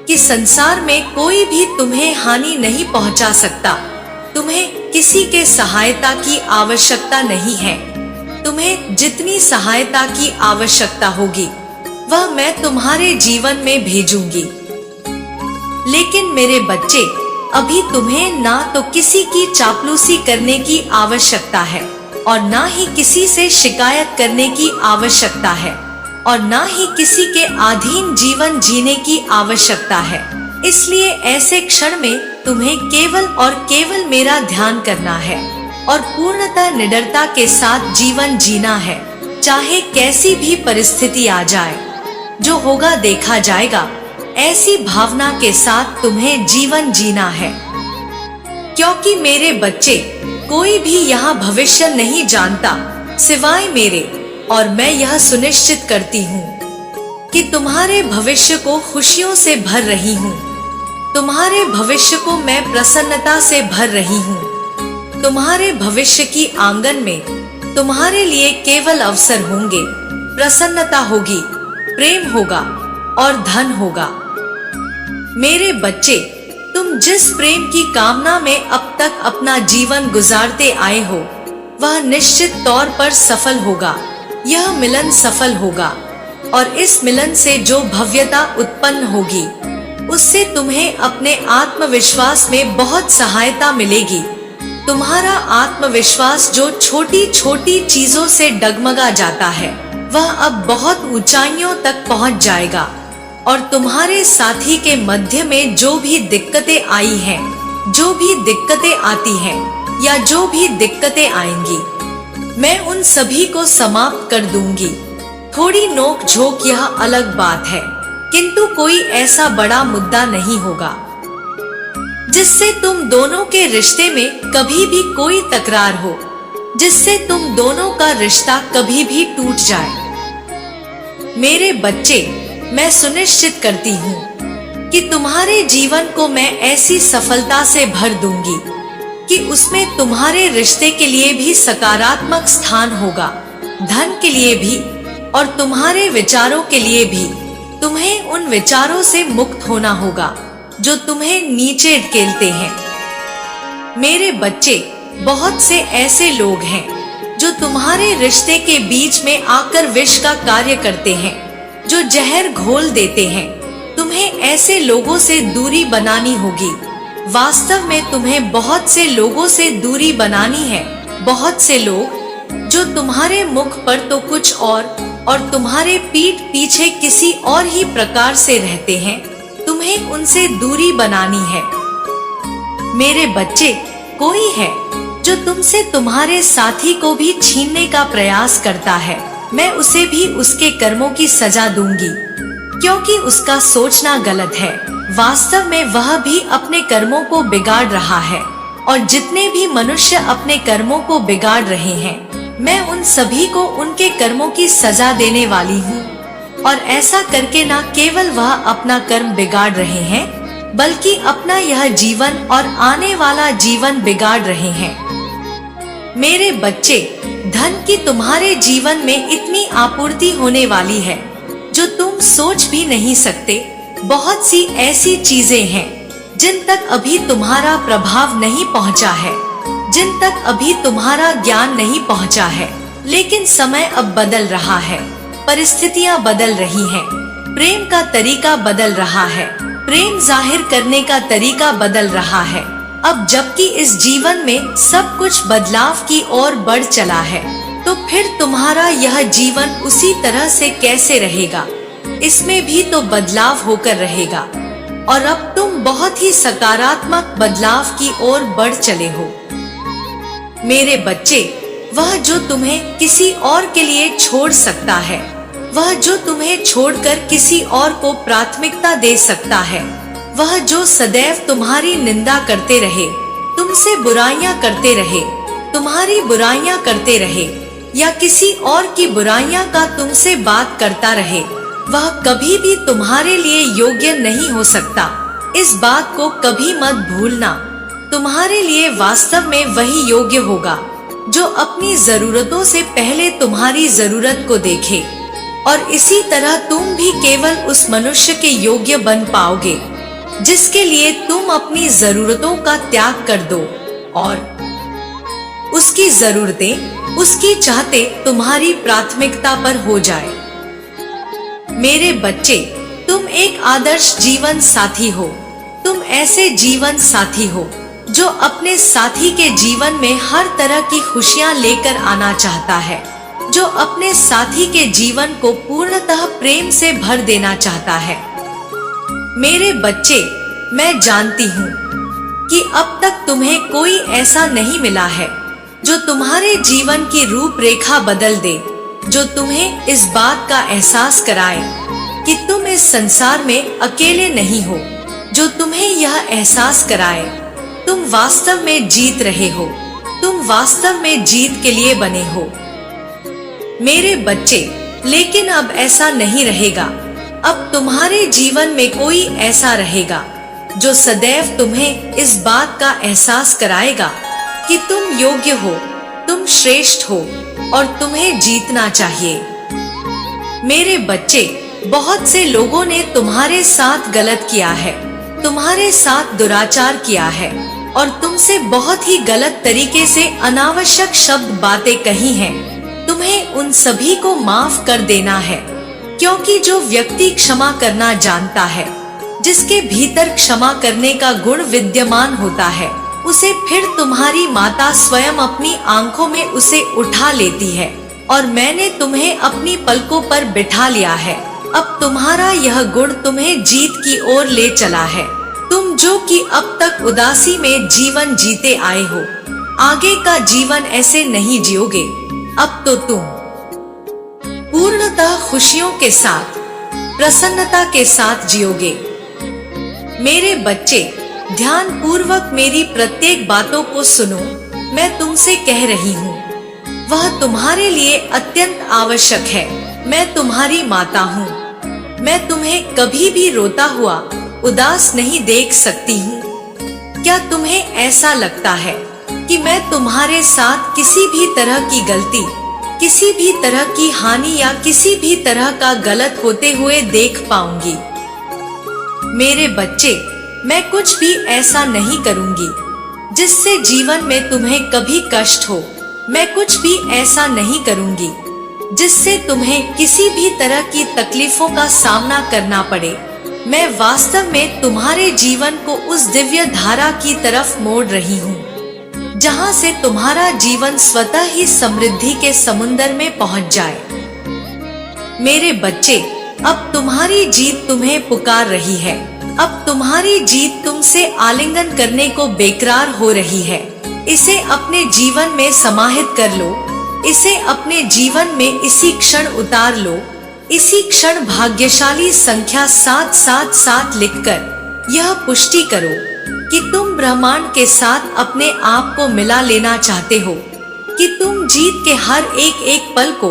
कि संसार में कोई भी तुम्हें हानि नहीं पहुँचा सकता। तुम्हें किसी के सहायता की आवश्यकता नहीं है। तुम्हें जितनी सहायता की आवश्यकता होगी, वह मैं तुम्हारे जीवन में भेजूंगी। लेकिन मेरे बच्चे, अभी तुम्हें ना तो किसी की चापलूसी करने की आवश्यकता है और ना ही किसी से शिकायत करने की आवश्यकता है और ना ही किसी के अधीन जीवन जीने की आवश्यकता है। इसलिए ऐसे क्षण में तुम्हें केवल और केवल मेरा ध्यान करना है और पूर्णतः निडरता के साथ जीवन जीना है। चाहे कैसी भी परिस्थिति आ जाए, जो होगा देखा जाएगा, ऐसी भावना के साथ तुम्हें जीवन जीना है। क्योंकि मेरे बच्चे, कोई भी यहाँ भविष्य नहीं जानता सिवाय मेरे, और मैं यह सुनिश्चित करती हूँ कि तुम्हारे भविष्य को खुशियों से भर रही हूँ। तुम्हारे भविष्य को मैं प्रसन्नता से भर रही हूँ। तुम्हारे भविष्य की आंगन में तुम्हारे लिए केवल अवसर होंगे, प्रसन्नता होगी, प्रेम होगा और धन होगा। मेरे बच्चे, तुम जिस प्रेम की कामना में अब तक अपना जीवन गुजारते आए हो, वह निश्चित तौर पर सफल होगा। यह मिलन सफल होगा और इस मिलन से जो भव्यता उत्पन्न होगी, उससे तुम्हें अपने आत्मविश्वास में बहुत सहायता मिलेगी। तुम्हारा आत्मविश्वास जो छोटी छोटी चीजों से डगमगा जाता है, वह अब बहुत ऊंचाइयों तक पहुंच जाएगा। और तुम्हारे साथी के मध्य में जो भी दिक्कतें आई हैं, जो भी दिक्कतें आती हैं या जो भी दिक्कतें आएंगी, मैं उन सभी को समाप्त कर दूंगी। थोड़ी नोक झोंक यह अलग बात है, किंतु कोई ऐसा बड़ा मुद्दा नहीं होगा जिससे तुम दोनों के रिश्ते में कभी भी कोई तकरार हो, जिससे तुम दोनों का रिश्ता कभी भी टूट जाए। मेरे बच्चे, मैं सुनिश्चित करती हूँ कि तुम्हारे जीवन को मैं ऐसी सफलता से भर दूंगी कि उसमें तुम्हारे रिश्ते के लिए भी सकारात्मक स्थान होगा, धन के लिए भी और तुम्हारे विचारों के लिए भी। तुम्हें उन विचारों से मुक्त होना होगा जो तुम्हें नीचे ढकेलते हैं। मेरे बच्चे, बहुत से ऐसे लोग हैं जो तुम्हारे रिश्ते के बीच में आकर विष का कार्य करते हैं, जो जहर घोल देते हैं। तुम्हें ऐसे लोगों से दूरी बनानी होगी। वास्तव में तुम्हें बहुत से लोगों से दूरी बनानी है। बहुत से लोग जो तुम्हारे मुख पर तो कुछ और तुम्हारे पीठ पीछे किसी और ही प्रकार से रहते हैं, तुम्हें उनसे दूरी बनानी है। मेरे बच्चे, कोई है जो तुमसे तुम्हारे साथी को भी छीनने का प्रयास करता है, मैं उसे भी उसके कर्मों की सजा दूंगी, क्योंकि उसका सोचना गलत है। वास्तव में वह भी अपने कर्मों को बिगाड़ रहा है, और जितने भी मनुष्य अपने कर्मों को बिगाड़ रहे हैं, मैं उन सभी को उनके कर्मों की सजा देने वाली हूँ। और ऐसा करके न केवल वह अपना कर्म बिगाड़ रहे हैं, बल्कि अपना यह जीवन और आने वाला जीवन बिगाड़ रहे हैं। मेरे बच्चे, धन की तुम्हारे जीवन में इतनी आपूर्ति होने वाली है जो तुम सोच भी नहीं सकते। बहुत सी ऐसी चीजें हैं जिन तक अभी तुम्हारा प्रभाव नहीं पहुंचा है, जिन तक अभी तुम्हारा ज्ञान नहीं पहुंचा है। लेकिन समय अब बदल रहा है, परिस्थितियां बदल रही हैं, प्रेम का तरीका बदल रहा है, प्रेम जाहिर करने का तरीका बदल रहा है। अब जबकि इस जीवन में सब कुछ बदलाव की ओर बढ़ चला है, तो फिर तुम्हारा यह जीवन उसी तरह से कैसे रहेगा? इसमें भी तो बदलाव होकर रहेगा। और अब तुम बहुत ही सकारात्मक बदलाव की ओर बढ़ चले हो। मेरे बच्चे, वह जो तुम्हें किसी और के लिए छोड़ सकता है, वह जो तुम्हें छोड़कर किसी और को प्राथमिकता दे सकता है, वह जो सदैव तुम्हारी निंदा करते रहे, तुमसे बुराइयां करते रहे, तुम्हारी बुराइयां करते रहे या किसी और की बुराइयां का तुमसे बात करता रहे, वह कभी भी तुम्हारे लिए योग्य नहीं हो सकता। इस बात को कभी मत भूलना। तुम्हारे लिए वास्तव में वही योग्य होगा जो अपनी जरूरतों से पहले तुम्हारी जरूरत को देखे, और इसी तरह तुम भी केवल उस मनुष्य के योग्य बन पाओगे जिसके लिए तुम अपनी जरूरतों का त्याग कर दो और उसकी जरूरतें, उसकी चाहते तुम्हारी प्राथमिकता पर हो जाए। मेरे बच्चे, तुम एक आदर्श जीवन साथी हो। तुम ऐसे जीवन साथी हो जो अपने साथी के जीवन में हर तरह की खुशियां लेकर आना चाहता है, जो अपने साथी के जीवन को पूर्णतः प्रेम से भर देना चाहता है। मेरे बच्चे, मैं जानती हूँ कि अब तक तुम्हें कोई ऐसा नहीं मिला है जो तुम्हारे जीवन की रूपरेखा बदल दे, जो तुम्हें इस बात का एहसास कराए कि तुम इस संसार में अकेले नहीं हो, जो तुम्हें यह एहसास कराए तुम वास्तव में जीत रहे हो, तुम वास्तव में जीत के लिए बने हो। मेरे बच्चे, लेकिन अब ऐसा नहीं रहेगा। अब तुम्हारे जीवन में कोई ऐसा रहेगा जो सदैव तुम्हें इस बात का एहसास कराएगा कि तुम योग्य हो, तुम श्रेष्ठ हो और तुम्हें जीतना चाहिए। मेरे बच्चे, बहुत से लोगों ने तुम्हारे साथ गलत किया है, तुम्हारे साथ दुराचार किया है और तुमसे बहुत ही गलत तरीके से अनावश्यक शब्द बातें कही हैं। तुम्हें उन सभी को माफ कर देना है, क्योंकि जो व्यक्ति क्षमा करना जानता है, जिसके भीतर क्षमा करने का गुण विद्यमान होता है, उसे फिर तुम्हारी माता स्वयं अपनी आंखों में उसे उठा लेती है और मैंने तुम्हें अपनी पलकों पर बिठा लिया है। अब तुम्हारा यह गुण तुम्हें जीत की ओर ले चला है। तुम जो कि अब तक उदासी में जीवन जीते आए हो, आगे का जीवन ऐसे नहीं जियोगे। अब तो तुम पूर्णतः खुशियों के साथ, प्रसन्नता के साथ जियोगे। मेरे बच्चे, ध्यान पूर्वक मेरी प्रत्येक बातों को सुनो। मैं तुमसे कह रही हूँ, वह तुम्हारे लिए अत्यंत आवश्यक है। मैं तुम्हारी माता हूँ। मैं तुम्हें कभी भी रोता हुआ, उदास नहीं देख सकती हूँ। क्या तुम्हें ऐसा लगता है कि मैं तुम्हारे साथ किसी भी तरह की गलती, किसी भी तरह की हानि या किसी भी तरह का गलत होते हुए देख पाऊंगी? मेरे बच्चे, मैं कुछ भी ऐसा नहीं करूंगी जिससे जीवन में तुम्हें कभी कष्ट हो। मैं कुछ भी ऐसा नहीं करूंगी जिससे तुम्हें किसी भी तरह की तकलीफों का सामना करना पड़े। मैं वास्तव में तुम्हारे जीवन को उस दिव्य धारा की तरफ मोड़ रही हूँ जहाँ से तुम्हारा जीवन स्वतः ही समृद्धि के समुद्र में पहुँच जाए। मेरे बच्चे, अब तुम्हारी जीत तुम्हें पुकार रही है। अब तुम्हारी जीत तुमसे आलिंगन करने को बेकरार हो रही है। इसे अपने जीवन में समाहित कर लो। इसे अपने जीवन में इसी क्षण उतार लो। इसी क्षण भाग्यशाली संख्या 777 लिखकर यह पुष्टि करो कि तुम ब्रह्मांड के साथ अपने आप को मिला लेना चाहते हो, कि तुम जीत के हर एक पल को,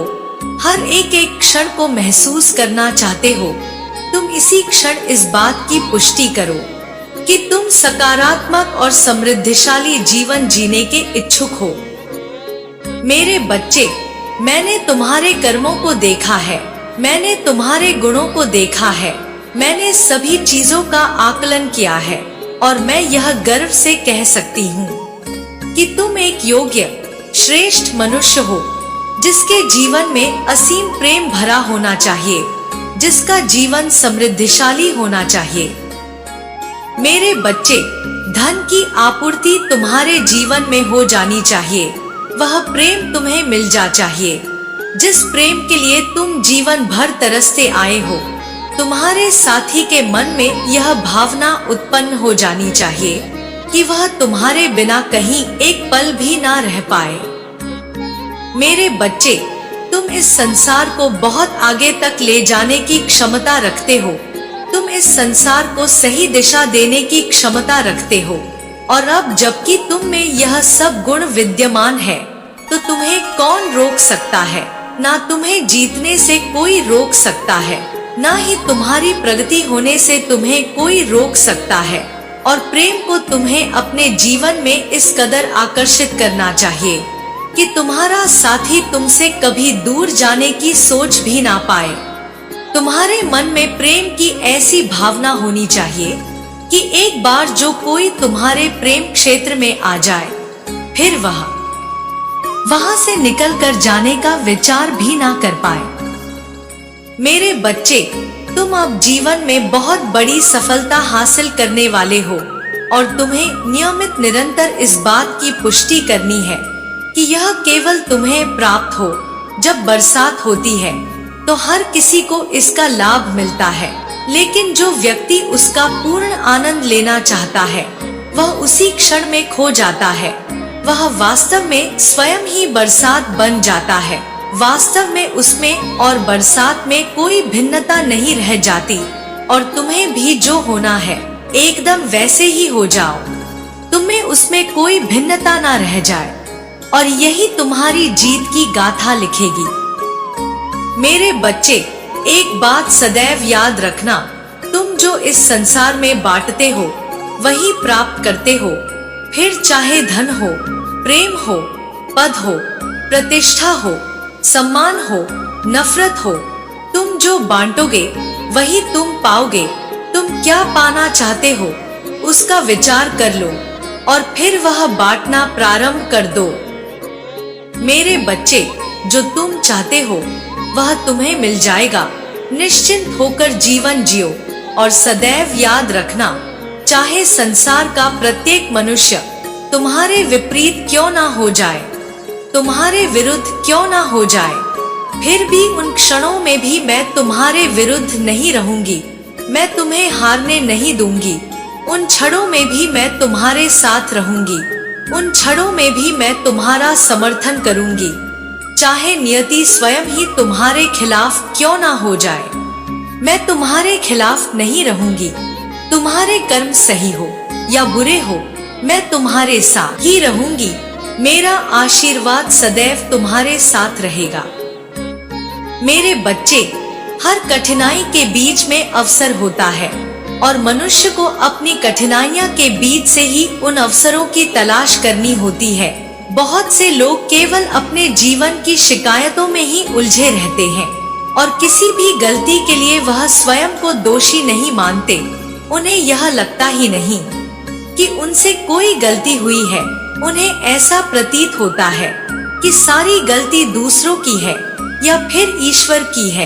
हर एक क्षण को महसूस करना चाहते हो। तुम इसी क्षण इस बात की पुष्टि करो कि तुम सकारात्मक और समृद्धिशाली जीवन जीने के इच्छुक हो। मेरे बच्चे, मैंने तुम्हारे कर्मों को देखा है, मैंने तुम्हारे गुणों को देखा है, मैंने सभी चीजों का आकलन किया है और मैं यह गर्व से कह सकती हूँ कि तुम एक योग्य, श्रेष्ठ मनुष्य हो, जिसके जीवन में असीम प्रेम भरा होना चाहिए, जिसका जीवन समृद्धिशाली होना चाहिए। मेरे बच्चे, धन की आपूर्ति तुम्हारे जीवन में हो जानी चाहिए। वह प्रेम तुम्हें मिल जा चाहिए जिस प्रेम के लिए तुम जीवन भर तरसते आए हो। तुम्हारे साथी के मन में यह भावना उत्पन्न हो जानी चाहिए कि वह तुम्हारे बिना कहीं एक पल भी ना रह पाए। मेरे बच्चे, तुम इस संसार को बहुत आगे तक ले जाने की क्षमता रखते हो। तुम इस संसार को सही दिशा देने की क्षमता रखते हो, और अब जबकि तुम में यह सब गुण विद्यमान है, तो तुम्हें कौन रोक सकता है? ना तुम्हें जीतने से कोई रोक सकता है, ना ही तुम्हारी प्रगति होने से तुम्हें कोई रोक सकता है। और प्रेम को तुम्हें अपने जीवन में इस कदर आकर्षित करना चाहिए कि तुम्हारा साथी तुमसे कभी दूर जाने की सोच भी ना पाए। तुम्हारे मन में प्रेम की ऐसी भावना होनी चाहिए कि एक बार जो कोई तुम्हारे प्रेम क्षेत्र में आ जाए, फिर वहां से निकलकर जाने का विचार भी ना कर पाए। मेरे बच्चे, तुम अब जीवन में बहुत बड़ी सफलता हासिल करने वाले हो, और तुम्हें नियमित निरंतर इस बात की पुष्टि करनी है कि यह केवल तुम्हें प्राप्त हो। जब बरसात होती है तो हर किसी को इसका लाभ मिलता है, लेकिन जो व्यक्ति उसका पूर्ण आनंद लेना चाहता है, वह उसी क्षण में खो जाता है। वह वास्तव में स्वयं ही बरसात बन जाता है। वास्तव में उसमें और बरसात में कोई भिन्नता नहीं रह जाती, और तुम्हें भी जो होना है एकदम वैसे ही हो जाओ। तुम्हें उसमें कोई भिन्नता ना रह जाए, और यही तुम्हारी जीत की गाथा लिखेगी। मेरे बच्चे, एक बात सदैव याद रखना, तुम जो इस संसार में बांटते हो वही प्राप्त करते हो। फिर चाहे धन हो, प्रेम हो, पद हो, प्रतिष्ठा हो, सम्मान हो, नफरत हो, तुम जो बांटोगे वही तुम पाओगे। तुम क्या पाना चाहते हो उसका विचार कर लो, और फिर वह बांटना प्रारंभ कर दो। मेरे बच्चे, जो तुम चाहते हो वह तुम्हें मिल जाएगा। निश्चिंत होकर जीवन जियो, और सदैव याद रखना, चाहे संसार का प्रत्येक मनुष्य तुम्हारे विपरीत क्यों ना हो जाए, तुम्हारे विरुद्ध क्यों ना हो जाए, फिर भी उन क्षणों में भी मैं तुम्हारे विरुद्ध नहीं रहूंगी। मैं तुम्हें हारने नहीं दूंगी। उन क्षणों में भी मैं तुम्हारे साथ रहूंगी। उन क्षणों में भी मैं तुम्हारा समर्थन करूंगी, चाहे नियति स्वयं ही तुम्हारे खिलाफ क्यों ना हो जाए। मैं तुम्हारे खिलाफ नहीं रहूंगी। तुम्हारे कर्म सही हो या बुरे हो, मैं तुम्हारे साथ ही रहूंगी। मेरा आशीर्वाद सदैव तुम्हारे साथ रहेगा। मेरे बच्चे, हर कठिनाई के बीच में अवसर होता है, और मनुष्य को अपनी कठिनाइयां के बीच से ही उन अवसरों की तलाश करनी होती है। बहुत से लोग केवल अपने जीवन की शिकायतों में ही उलझे रहते हैं, और किसी भी गलती के लिए वह स्वयं को दोषी नहीं मानते। उन्हें यह लगता ही नहीं कि उनसे कोई गलती हुई है। उन्हें ऐसा प्रतीत होता है कि सारी गलती दूसरों की है या फिर ईश्वर की है।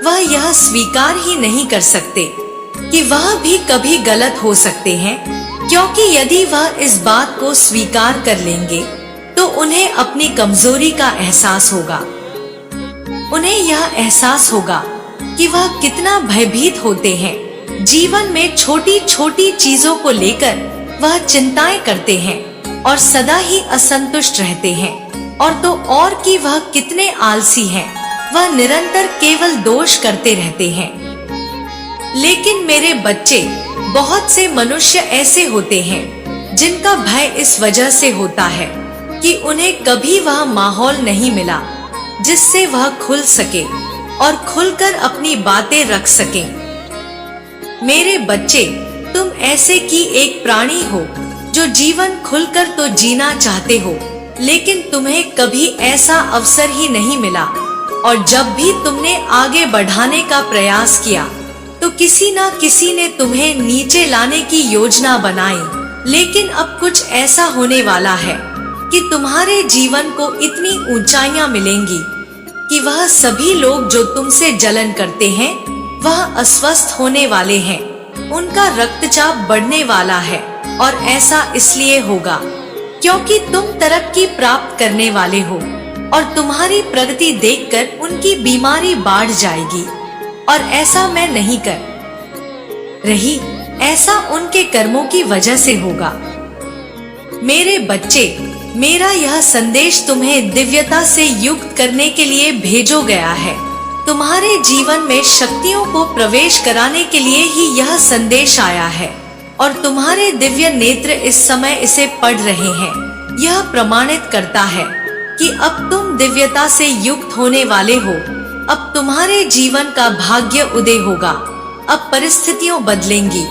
वह यह स्वीकार ही नहीं कर सकते कि वह भी कभी गलत हो सकते हैं, क्योंकि यदि वह इस बात को स्वीकार कर लेंगे तो उन्हें अपनी कमजोरी का एहसास होगा। उन्हें यह एहसास होगा कि वह कितना भयभीत होते हैं। जीवन में छोटी छोटी चीजों को लेकर वह चिंताएं करते हैं और सदा ही असंतुष्ट रहते हैं। और तो और कि वह कितने आलसी हैं। वह निरंतर केवल दोष करते रहते हैं। लेकिन मेरे बच्चे, बहुत से मनुष्य ऐसे होते हैं जिनका भय इस वजह से होता है कि उन्हें कभी वह माहौल नहीं मिला जिससे वह खुल सके और खुलकर अपनी बातें रख सके। मेरे बच्चे, तुम ऐसे की एक प्राणी हो जो जीवन खुलकर तो जीना चाहते हो, लेकिन तुम्हें कभी ऐसा अवसर ही नहीं मिला। और जब भी तुमने आगे बढ़ाने का प्रयास किया तो किसी ना किसी ने तुम्हें नीचे लाने की योजना बनाई। लेकिन अब कुछ ऐसा होने वाला है कि तुम्हारे जीवन को इतनी ऊंचाइयां मिलेंगी कि वह सभी लोग जो तुमसे जलन करते हैं वह अस्वस्थ होने वाले हैं। उनका रक्तचाप बढ़ने वाला है, और ऐसा इसलिए होगा क्योंकि तुम तरक्की प्राप्त करने वाले हो, और तुम्हारी प्रगति देखकर उनकी बीमारी बढ़ जाएगी। और ऐसा मैं नहीं कर रही, ऐसा उनके कर्मों की वजह से होगा। मेरे बच्चे, मेरा यह संदेश तुम्हें दिव्यता से युक्त करने के लिए भेजो गया है। तुम्हारे जीवन में शक्तियों को प्रवेश कराने के लिए ही यह संदेश आया है और तुम्हारे दिव्य नेत्र इस समय इसे पढ़ रहे हैं। यह प्रमाणित करता है कि अब तुम दिव्यता से युक्त होने वाले हो। अब तुम्हारे जीवन का भाग्य उदय होगा। अब परिस्थितियां बदलेंगी।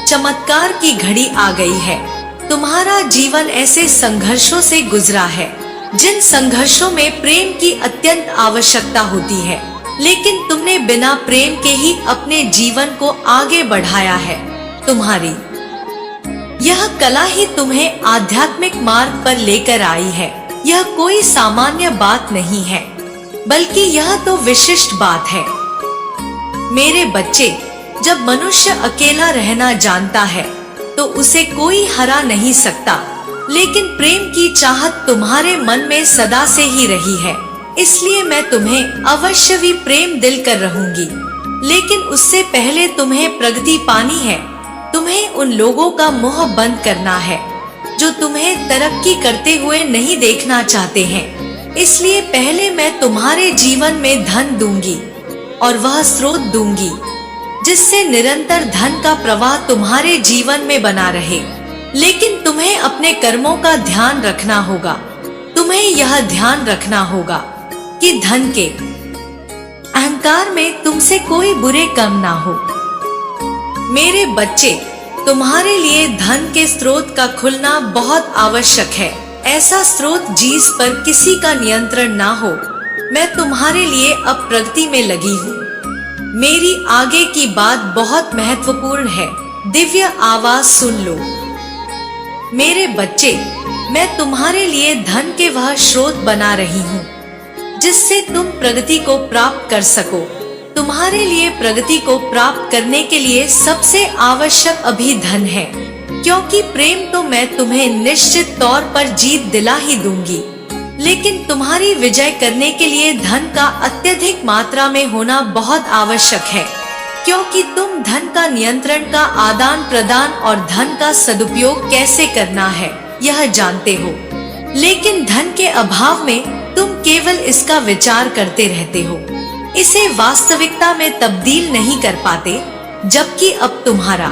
चमत्कार की घड़ी आ गई है। तुम्हारा जीवन ऐसे संघर्षों से गुजरा है जिन संघर्षों में प्रेम की अत्यंत आवश्यकता होती है, लेकिन तुमने बिना प्रेम के ही अपने जीवन को आगे बढ़ाया है। तुम्हारी यह कला ही तुम्हें आध्यात्मिक मार्ग पर लेकर आई है। यह कोई सामान्य बात नहीं है, बल्कि यह तो विशिष्ट बात है। मेरे बच्चे, जब मनुष्य अकेला रहना जानता है तो उसे कोई हरा नहीं सकता, लेकिन प्रेम की चाहत तुम्हारे मन में सदा से ही रही है। इसलिए मैं तुम्हें अवश्य भी प्रेम दिल कर रहूंगी, लेकिन उससे पहले तुम्हें प्रगति पानी है। तुम्हें उन लोगों का मुंह बंद करना है जो तुम्हें तरक्की करते हुए नहीं देखना चाहते हैं। इसलिए पहले मैं तुम्हारे जीवन में धन दूंगी और वह स्रोत दूंगी जिससे निरंतर धन का प्रवाह तुम्हारे जीवन में बना रहे। लेकिन तुम्हें अपने कर्मों का ध्यान रखना होगा। तुम्हें यह ध्यान रखना होगा कि धन के अहंकार में तुमसे कोई बुरे काम ना हो। मेरे बच्चे, तुम्हारे लिए धन के स्रोत का खुलना बहुत आवश्यक है। ऐसा स्रोत जिस पर किसी का नियंत्रण ना हो। मैं तुम्हारे लिए अब प्रगति में लगी हूँ। मेरी आगे की बात बहुत महत्वपूर्ण है। दिव्य आवाज सुन लो। मेरे बच्चे, मैं तुम्हारे लिए धन के वह स्रोत बना रही हूँ जिससे तुम प्रगति को प्राप्त कर सको। तुम्हारे लिए प्रगति को प्राप्त करने के लिए सबसे आवश्यक अभी धन है, क्योंकि प्रेम तो मैं तुम्हें निश्चित तौर पर जीत दिला ही दूंगी, लेकिन तुम्हारी विजय करने के लिए धन का अत्यधिक मात्रा में होना बहुत आवश्यक है, क्योंकि तुम धन का नियंत्रण का आदान प्रदान और धन का सदुपयोग कैसे करना है यह जानते हो, लेकिन धन के अभाव में तुम केवल इसका विचार करते रहते हो। इसे वास्तविकता में तब्दील नहीं कर पाते, जबकि अब तुम्हारा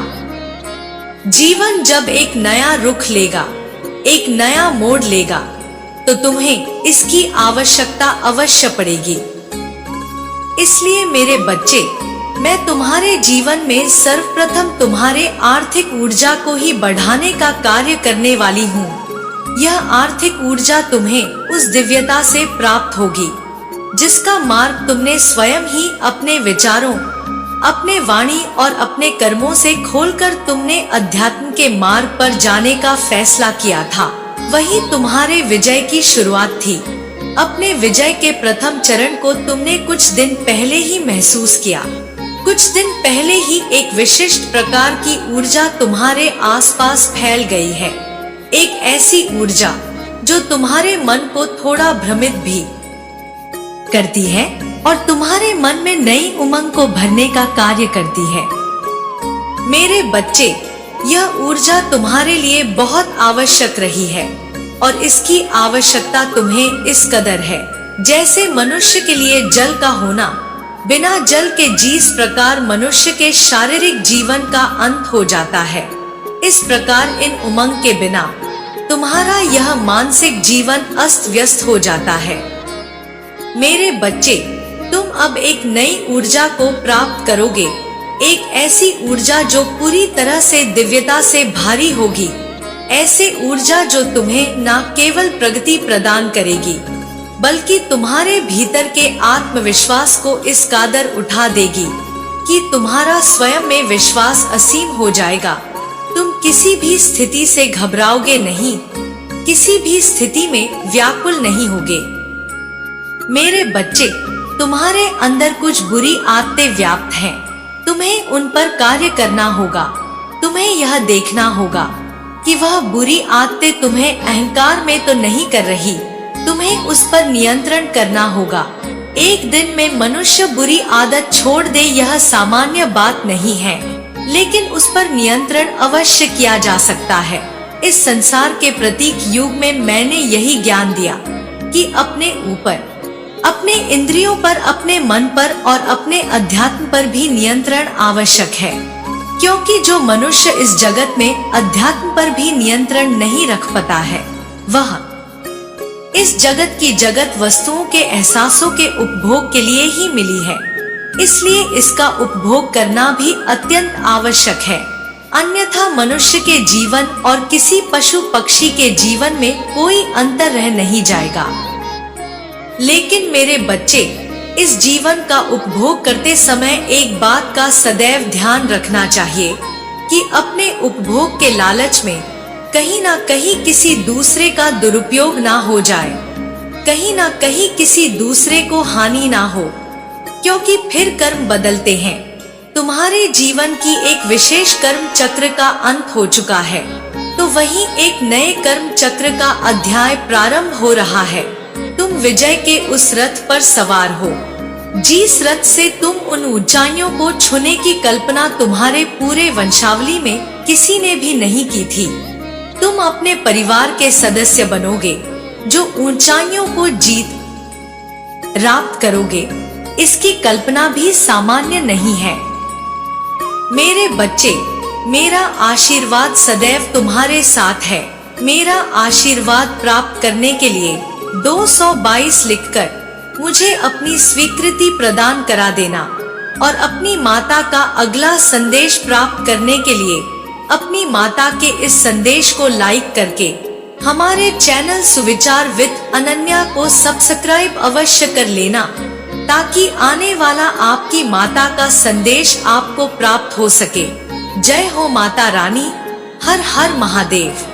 जीवन जब एक नया रुख लेगा, एक नया मोड़ लेगा, तो तुम्हें इसकी आवश्यकता अवश्य पड़ेगी। इसलिए मेरे बच्चे, मैं तुम्हारे जीवन में सर्वप्रथम तुम्हारे आर्थिक ऊर्जा को ही बढ़ाने का कार्य करने वाली हूँ। यह आर्थिक ऊर्जा तुम्हें उस दिव्यता से प्राप्त होगी जिसका मार्ग तुमने स्वयं ही अपने विचारों, अपने वाणी और अपने कर्मों से खोलकर तुमने अध्यात्म के मार्ग पर जाने का फैसला किया था। वही तुम्हारे विजय की शुरुआत थी। अपने विजय के प्रथम चरण को तुमने कुछ दिन पहले ही महसूस किया। कुछ दिन पहले ही एक विशिष्ट प्रकार की ऊर्जा तुम्हारे आसपास फैल गई है। एक ऐसी ऊर्जा जो तुम्हारे मन को थोड़ा भ्रमित भी करती है और तुम्हारे मन में नई उमंग को भरने का कार्य करती है। मेरे बच्चे, यह ऊर्जा तुम्हारे लिए बहुत आवश्यक रही है और इसकी आवश्यकता तुम्हें इस कदर है जैसे मनुष्य के लिए जल का होना। बिना जल के जिस प्रकार मनुष्य के शारीरिक जीवन का अंत हो जाता है, इस प्रकार इन उमंग के बिना तुम्हारा यह मानसिक जीवन अस्त व्यस्त हो जाता है। मेरे बच्चे, तुम अब एक नई ऊर्जा को प्राप्त करोगे, एक ऐसी ऊर्जा जो पूरी तरह से दिव्यता से भारी होगी। ऐसे ऊर्जा जो तुम्हें न केवल प्रगति प्रदान करेगी, बल्कि तुम्हारे भीतर के आत्मविश्वास को इस कादर उठा देगी कि तुम्हारा स्वयं में विश्वास असीम हो जाएगा। तुम किसी भी स्थिति से घबराओगे नहीं, किसी भी स्थिति में व्याकुल नहीं होगे। मेरे बच्चे, तुम्हारे अंदर कुछ बुरी आदतें व्याप्त हैं। तुम्हें उन पर कार्य करना होगा। तुम्हें यह देखना होगा कि वह बुरी आदतें तुम्हें अहंकार में तो नहीं कर रही। तुम्हें उस पर नियंत्रण करना होगा। एक दिन में मनुष्य बुरी आदत छोड़ दे यह सामान्य बात नहीं है, लेकिन उस पर नियंत्रण अवश्य किया जा सकता है। इस संसार के प्रतीक युग में मैंने यही ज्ञान दिया कि अपने ऊपर, अपने इंद्रियों पर, अपने मन पर और अपने अध्यात्म पर भी नियंत्रण आवश्यक है, क्योंकि जो मनुष्य इस जगत में अध्यात्म पर भी नियंत्रण नहीं रख पाता है, वह इस जगत की जगत वस्तुओं के एहसासों के उपभोग के लिए ही मिली है। इसलिए इसका उपभोग करना भी अत्यंत आवश्यक है, अन्यथा मनुष्य के जीवन और किसी पशु पक्षी के जीवन में कोई अंतर रह नहीं जाएगा। लेकिन मेरे बच्चे, इस जीवन का उपभोग करते समय एक बात का सदैव ध्यान रखना चाहिए कि अपने उपभोग के लालच में कहीं ना कहीं किसी दूसरे का दुरुपयोग ना हो जाए, कहीं ना कहीं किसी दूसरे को हानि ना हो, क्योंकि फिर कर्म बदलते हैं। तुम्हारे जीवन की एक विशेष कर्म चक्र का अंत हो चुका है, तो वहीं एक नए कर्म चक्र का अध्याय प्रारंभ हो रहा है। तुम विजय के उस रथ पर सवार हो, जिस रथ से तुम उन ऊंचाइयों को छूने की कल्पना तुम्हारे पूरे वंशावली में किसी ने भी नहीं की थी। तुम अपने परिवार के सदस्य बनोगे जो ऊंचाइयों को जीत प्राप्त करोगे, इसकी कल्पना भी सामान्य नहीं है। मेरे बच्चे, मेरा आशीर्वाद सदैव तुम्हारे साथ है। मेरा आशीर्वाद प्राप्त करने के लिए 222 लिखकर मुझे अपनी स्वीकृति प्रदान करा देना और अपनी माता का अगला संदेश प्राप्त करने के लिए अपनी माता के इस संदेश को लाइक करके हमारे चैनल सुविचार विद अनन्या को सब्सक्राइब अवश्य कर लेना, ताकि आने वाला आपकी माता का संदेश आपको प्राप्त हो सके। जय हो माता रानी। हर हर महादेव।